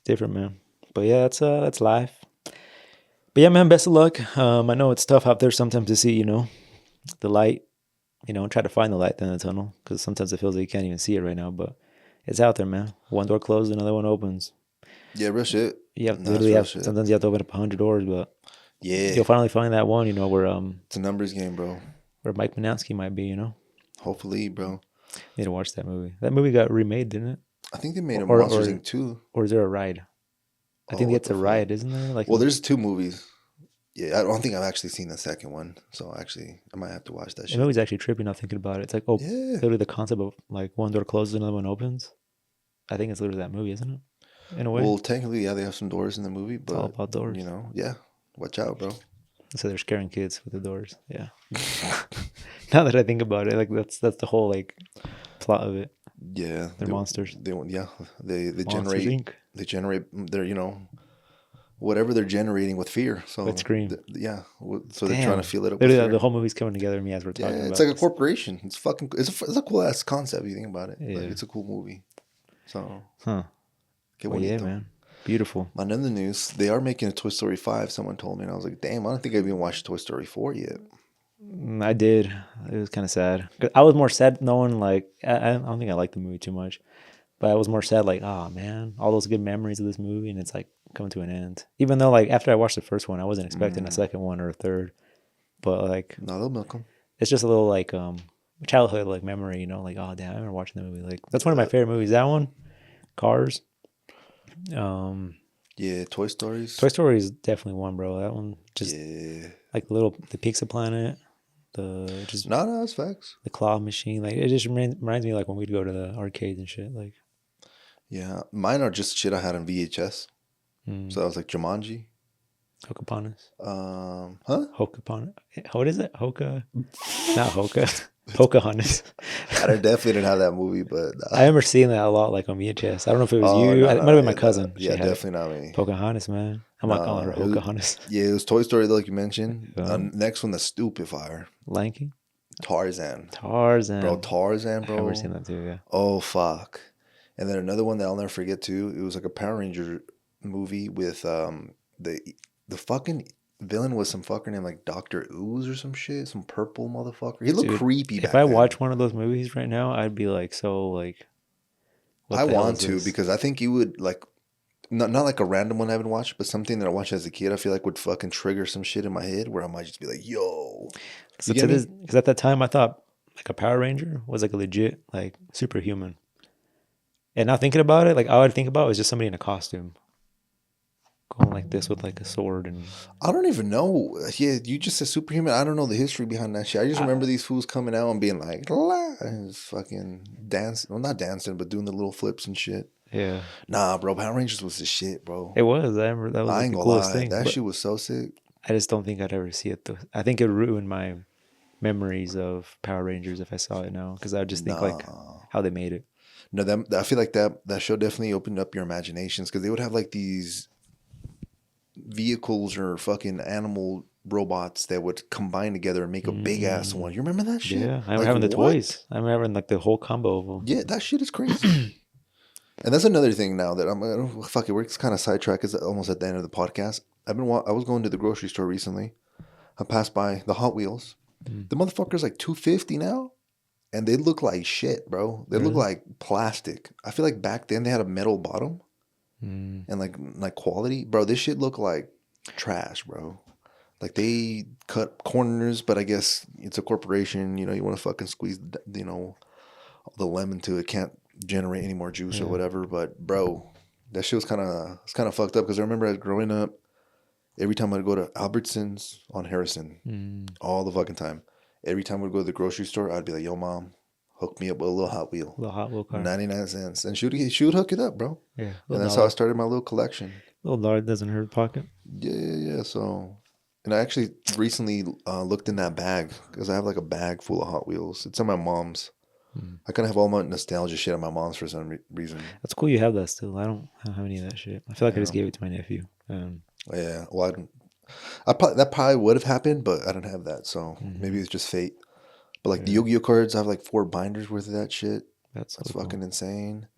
different, man. But yeah, that's life. But yeah, man, best of luck. I know it's tough out there sometimes to see, the light. Try to find the light in the tunnel, because sometimes it feels like you can't even see it right now. But it's out there, man. One door closes, another one opens. Yeah, real shit. Sometimes you have to open up 100 doors, but yeah, you'll finally find that one. Where it's a numbers game, bro. Where Mike Manansky might be. Hopefully, bro. Need to watch that movie. That movie got remade, didn't it? I think they made a Monsters Inc. 2. Or is there a ride? I think it's a ride, isn't there? Like, well, there's 2 movies. Yeah, I don't think I've actually seen the second one. So actually, I might have to watch that shit. The movie's actually trippy now thinking about it. It's like, literally the concept of like one door closes, another one opens. I think it's literally that movie, isn't it? In a way. Well, technically, yeah, they have some doors in the movie, but it's all about doors. Yeah. Watch out, bro. So they're scaring kids with the doors. Yeah. Now that I think about it, like that's the whole like plot of it. Yeah. They're monsters. They Monsters, Inc. They generate their whatever they're generating with fear. So with scream. So they're trying to feel it up. Literally, the whole movie's coming together to me as we're talking about it's like a corporation. It's fucking it's a cool ass concept if you think about it. Yeah. Like, it's a cool movie. So yeah, man. Beautiful. On the news, they are making a Toy Story 5, someone told me, and I was like, damn, I don't think I've even watched Toy Story 4 yet. I did. It was kind of sad. I was more sad knowing, like, I don't think I liked the movie too much, but I was more sad, like, oh man, all those good memories of this movie, and it's like coming to an end. Even though, like, after I watched the first one, I wasn't expecting a second one or a third, but like, no, they'll milk them. It's just a little like childhood like memory, like, oh damn, I remember watching the movie. Like, that's one of my favorite movies. That one, Cars. Yeah, Toy Stories. Toy Story is definitely one, bro. That one just like the Pizza Planet, that's facts. The claw machine, like it just reminds me like when we'd go to the arcades and shit. Like, yeah, mine are just shit I had on VHS. So that was like Jumanji. Hokaponis. Huh? Hokaponis. What is it? Hoka? Not Hoka. Pocahontas. I definitely didn't have that movie, but I remember seeing that a lot, like on VHS. I don't know if it was oh you. no, It no, might have been my yeah, cousin. She yeah, had it. definitely not me. Pocahontas, man. I'm not calling her It was, Pocahontas. yeah, it was Toy Story, like you mentioned. Yeah. Next one, the stupid fire. Lanky. Tarzan. Tarzan. Bro, Tarzan, bro. I've never seen that too, yeah. Oh, fuck. And then another one that I'll never forget too. It was like a Power Ranger movie with the fucking villain was some fucker named like Dr. Ooze or some shit. Some purple motherfucker. He looked creepy back If I then. watch one of those movies right now, I'd be like, so like, what I the hell want is to this? because I think you would like not like a random one I haven't watched, but something that I watched as a kid. I feel like would fucking trigger some shit in my head where I might just be like, "Yo," Because at that time I thought like a Power Ranger was like a legit like superhuman. And now thinking about it, like all I'd think about was just somebody in a costume going like this with like a sword and. I don't even know. Yeah, you just said superhuman. I don't know the history behind that shit. I just remember these fools coming out and being like, "La," and just fucking dancing. Well, not dancing, but doing the little flips and shit. Yeah. Nah, bro. Power Rangers was the shit, bro. It was. I remember that was I like ain't the gonna coolest lie. thing. That shit was so sick. I just don't think I'd ever see it though. I think it ruined my memories of Power Rangers if I saw it now because I would just think like how they made it. No, I feel like that show definitely opened up your imaginations because they would have like these vehicles or fucking animal robots that would combine together and make a big ass one. You remember that shit? Yeah, I remember having the toys. I remember having like the whole combo of them. Yeah, that shit is crazy. And that's another thing now that fuck it. We're kind of sidetracked. It's almost at the end of the podcast. I was going to the grocery store recently. I passed by the Hot Wheels. The motherfuckers like $250 now. And they look like shit, bro. They look like plastic. I feel like back then they had a metal bottom and like quality. Bro, this shit look like trash, bro. Like they cut corners, but I guess it's a corporation. You know, you want to fucking squeeze, the lemon to it. Can't generate any more juice or whatever. But bro, that shit was kind of fucked up because I remember growing up, every time I'd go to Albertsons on Harrison, all the fucking time. Every time we'd go to the grocery store, I'd be like, "Yo, mom, hook me up with a little Hot Wheel, Little Hot Wheel car, 99 cents," and she would hook it up, bro. Yeah, and that's how I started my little collection. Little lard doesn't hurt the pocket. Yeah. So, and I actually recently looked in that bag because I have like a bag full of Hot Wheels. It's on my mom's. I kind of have all my nostalgia shit on my mom's for some reason. That's cool. You have that still. I don't have any of that shit. I feel like I just gave it to my nephew. Yeah. Well, that probably would have happened, but I don't have that, so maybe it's just fate. But like the Yu-Gi-Oh cards, I have like 4 binders worth of that shit. That's fucking insane.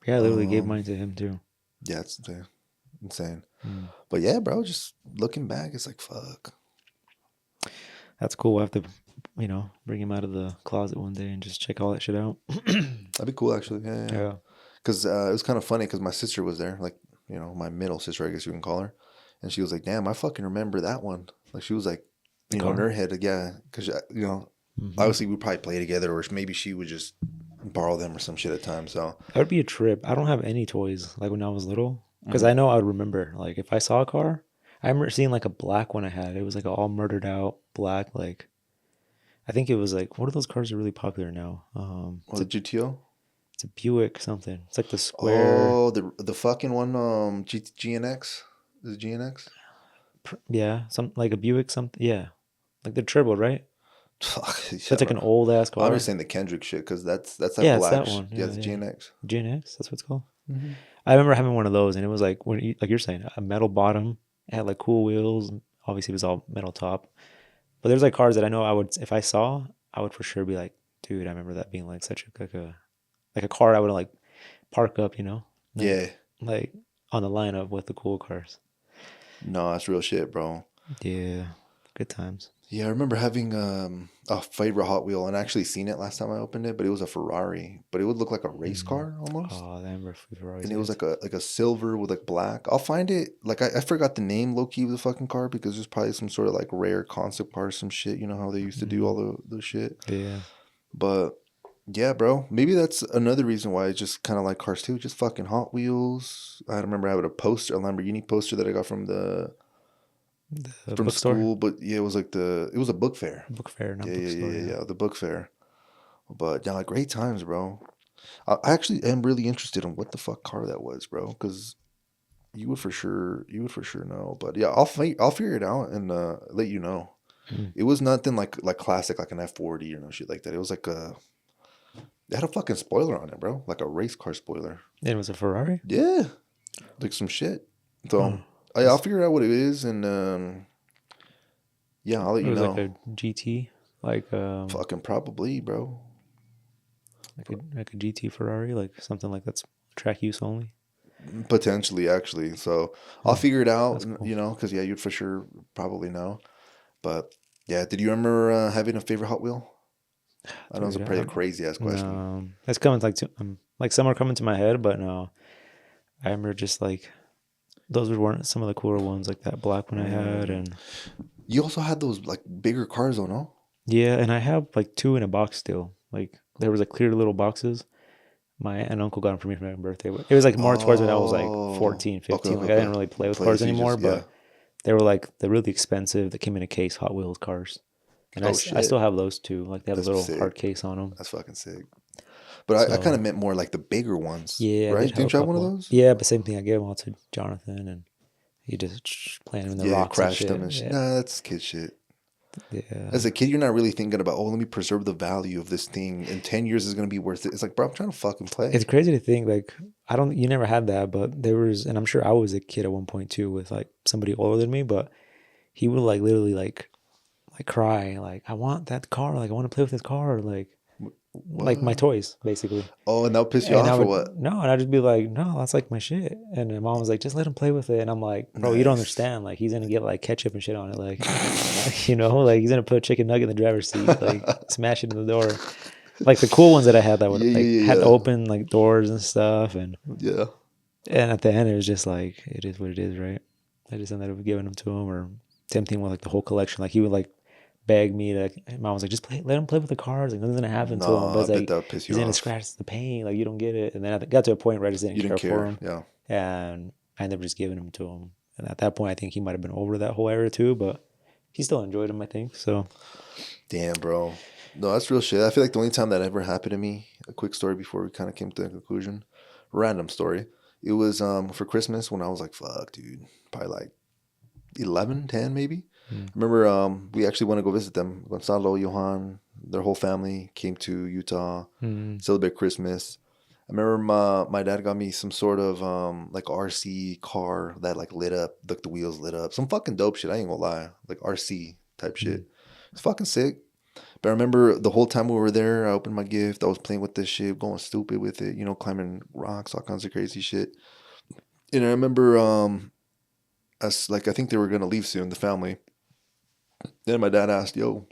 Yeah, I literally gave mine to him too. Yeah, it's insane. But yeah, bro, just looking back, it's like fuck. That's cool. We'll have to, bring him out of the closet one day and just check all that shit out. That'd be cool, actually. Yeah. Because it was kind of funny because my sister was there, like my middle sister, I guess you can call her. And she was like, "Damn, I fucking remember that one." Like she was like, in her head, yeah, because obviously we probably play together, or maybe she would just borrow them or some shit at times. So that would be a trip. I don't have any toys like when I was little because I know I would remember. Like if I saw a car, I remember seeing like a black one I had. It was like all murdered out black. Like I think it was like what are those cars that are really popular now? It's a GTO. It's a Buick something. It's like the square. Oh, the fucking one. GNX. Is it GNX? Yeah, some like a Buick something. Yeah, like the turbo, right? That's like an old ass car. I'm just saying the Kendrick shit because that's that black. It's that one. Yeah, it's GNX. GNX, that's what it's called. I remember having one of those, and it was like like you're saying, a metal bottom. It had like cool wheels. Obviously, it was all metal top. But there's like cars that I know I would, if I saw, I would for sure be like, dude, I remember that being like such a car I would like park up, like on the lineup with the cool cars. No, that's real shit, bro. Yeah, good times. Yeah, I remember having a favorite Hot Wheel and actually seen it last time I opened it, but it was a Ferrari, but it would look like a race car almost. Oh, I remember Ferrari. And it was like a silver with like black. I'll find it. Like I forgot the name low key of the fucking car because there's probably some sort of like rare concept car or some shit. You know how they used to do all the shit. Yeah. But yeah, bro. Maybe that's another reason why I just kind of like cars too. Just fucking Hot Wheels. I remember having a Lamborghini poster that I got from from school. But yeah, it was like it was a book fair. Book fair, not bookstore. Yeah, the book fair. But yeah, like great times, bro. I actually am really interested in what the fuck car that was, bro. Because You would for sure know. But yeah, I'll figure it out and let you know. It was nothing like classic, like an F40 or no shit like that. It was like it had a fucking spoiler on it, bro. Like a race car spoiler. It was a Ferrari? Yeah. Like some shit. So Huh. I'll figure out what it is and yeah, I'll let It you was know. like a GT, like Fucking probably, bro. like a GT Ferrari, like something like that's track use only. Potentially, actually. So I'll figure it out, That's cool. you know, because yeah, you'd for sure probably know. But yeah, did you remember having a favorite Hot Wheel? I know it's a Dude, pretty crazy ass question. no, that's coming like some are coming to my head, but no, I remember just like those weren't some of the cooler ones, like that black one I had, and You also had those like bigger cars, though, no? yeah, and I have like two in a box still. Like there was like clear little boxes. My aunt and uncle got them for me for my birthday. It was like more towards when I was like Oh, 14, okay, 15. okay, Like I didn't okay. really play with Play, cars so you anymore, just yeah. but they were like the really expensive that came in a case Hot Wheels cars. And Oh I shit, still have those too. Like they have a that's little sick. hard case on them. That's fucking sick. But I kind So of meant more like the bigger ones, yeah, I right? did have a Didn't you have one of couple. those? Yeah, but same thing. I gave them all to Jonathan, and he just playing in the Yeah, rocks and crashed shit. them and shit. Yeah, Nah, that's kid shit. yeah. As a kid, you're not really thinking about, oh, let me preserve the value of this thing. In 10 years, is going to be worth it. It's like, bro, I'm trying to fucking play. It's crazy to think like you never had that, but there was, and I'm sure I was a kid at one point too with like somebody older than me, but he would like literally like cry like I want that car, like I want to play with this car, like my What? toys basically. Oh, and that'll piss you And I off or would what? no, and I'd just be like, no, that's like my shit. And my mom was like, just let him play with it. And I'm like, bro, you don't Nice. understand. Like he's gonna get like ketchup and shit on it, like like he's gonna put a chicken nugget in the driver's seat, like smash it in the door. Like the cool ones that I had that would Yeah, like yeah, had to yeah, open like doors and stuff, yeah. and at the end it was just like it is what it is, right? I just ended up giving them to him or tempting him with like the whole collection. Like he would like beg me to. Mom was like, just let him play with the cards. Like nothing's gonna happen to him. But No, I it's bet like that would piss he's you gonna off. scratch the paint. Like you don't get it. And then I got to a point where I just You didn't didn't care for care. him, Yeah. and I ended up just giving him to him. And at that point, I think he might have been over that whole era too. But he still enjoyed him, I think. So Damn, bro. No, that's real shit. I feel like the only time that ever happened to me, a quick story before we kind of came to a conclusion, random story. It was for Christmas when I was like, fuck, dude, probably like 11, 10 maybe. I remember we actually went to go visit them. Gonzalo, Johan, their whole family came to Utah, celebrate Christmas. I remember my dad got me some sort of like RC car that like lit up, like the wheels lit up. Some fucking dope shit. I ain't gonna lie. Like RC type shit. It's fucking sick. But I remember the whole time we were there, I opened my gift. I was playing with this shit, going stupid with it, you know, climbing rocks, all kinds of crazy shit. And I remember us like I think they were gonna leave soon, the family. Then my dad asked, "Yo,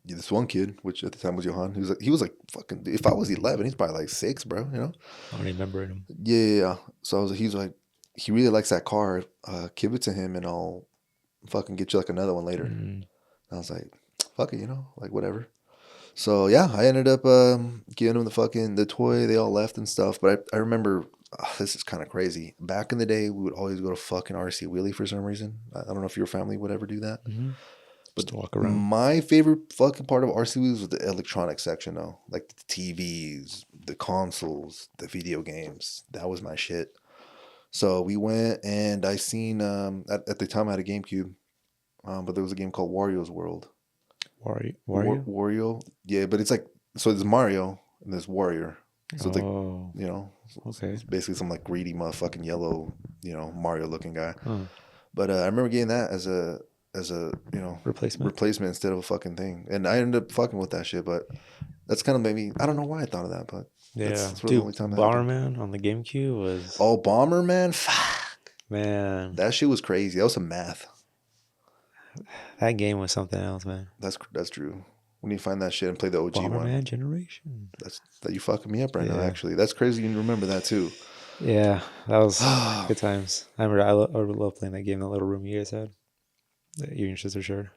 this one kid, which at the time was Johan, he was like fucking. If I was 11, he's probably like 6, bro. You know? I don't remember him. Yeah. So he's like, he really likes that car. Give it to him, and I'll fucking get you like another one later. And I was like, fuck it, you know, like whatever. So yeah, I ended up giving him the toy. They all left and stuff. But I remember this is kind of crazy. Back in the day, we would always go to fucking RC Wheelie for some reason. I don't know if your family would ever do that. Just to walk around. My favorite fucking part of RC Wheelies was the electronic section though. Like the TVs, the consoles, the video games. That was my shit. So we went and I seen at the time I had a GameCube. But there was a game called Wario's World. Wario? Wario? Yeah, but it's like, so there's Mario and there's Warrior. So it's like, Oh, you know, okay. it's basically some like greedy motherfucking yellow, you know, Mario looking guy. Huh. But I remember getting that as a you know, replacement instead of a fucking thing. And I ended up fucking with that shit, but that's kind of maybe, I don't know why I thought of that, but Yeah, that's really the dude, only time that happened. Bomberman on the GameCube was Oh, Bomberman? Fuck. man. That shit was crazy. That was some math. That game was something else, man. That's true. When you find that shit and play the OG one. Bomberman Generation. That you fucking me up right now, Yeah. actually. That's crazy you remember that too. Yeah, that was good times. I remember I love playing that game in that little room you guys had. That you and your sister shared.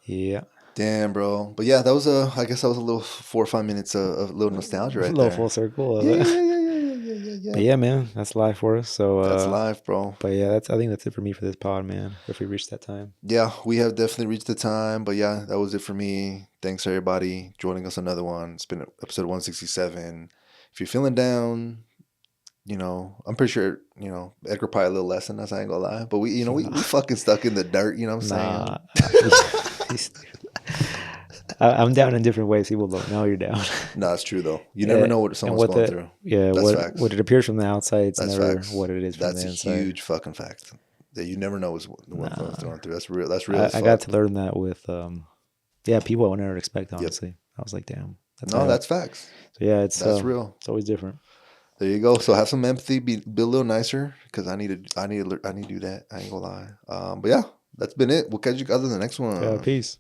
Yeah. Damn, bro. But yeah, that was I guess that was a little 4 or 5 minutes of little nostalgia right A little there. full circle of Yeah, it. yeah. But yeah, man, that's live for us. So That's life, bro. But yeah, I think that's it for me for this pod, man. If we reach that time. Yeah, we have definitely reached the time. But yeah, that was it for me. Thanks everybody joining us another one. It's been episode 167. If you're feeling down, I'm pretty sure, Edgar probably a little less than us, I ain't gonna lie. But we fucking stuck in the dirt, you know what I'm Nah, saying? I'm down in different ways. People don't know you're down. No, it's true though. You never know what someone's going through. Yeah, That's facts. what it appears from the outside, it's That's never facts. what it is from That's the a inside. huge fucking fact that you never know what someone's going through. That's real. That's real. I got to learn that with people I would never expect. Honestly, I was like, damn. That's facts. So yeah, that's real. It's always different. There you go. So have some empathy. Be a little nicer because I need to do that. I ain't gonna lie. But yeah, that's been it. We'll catch you guys in the next one. Peace.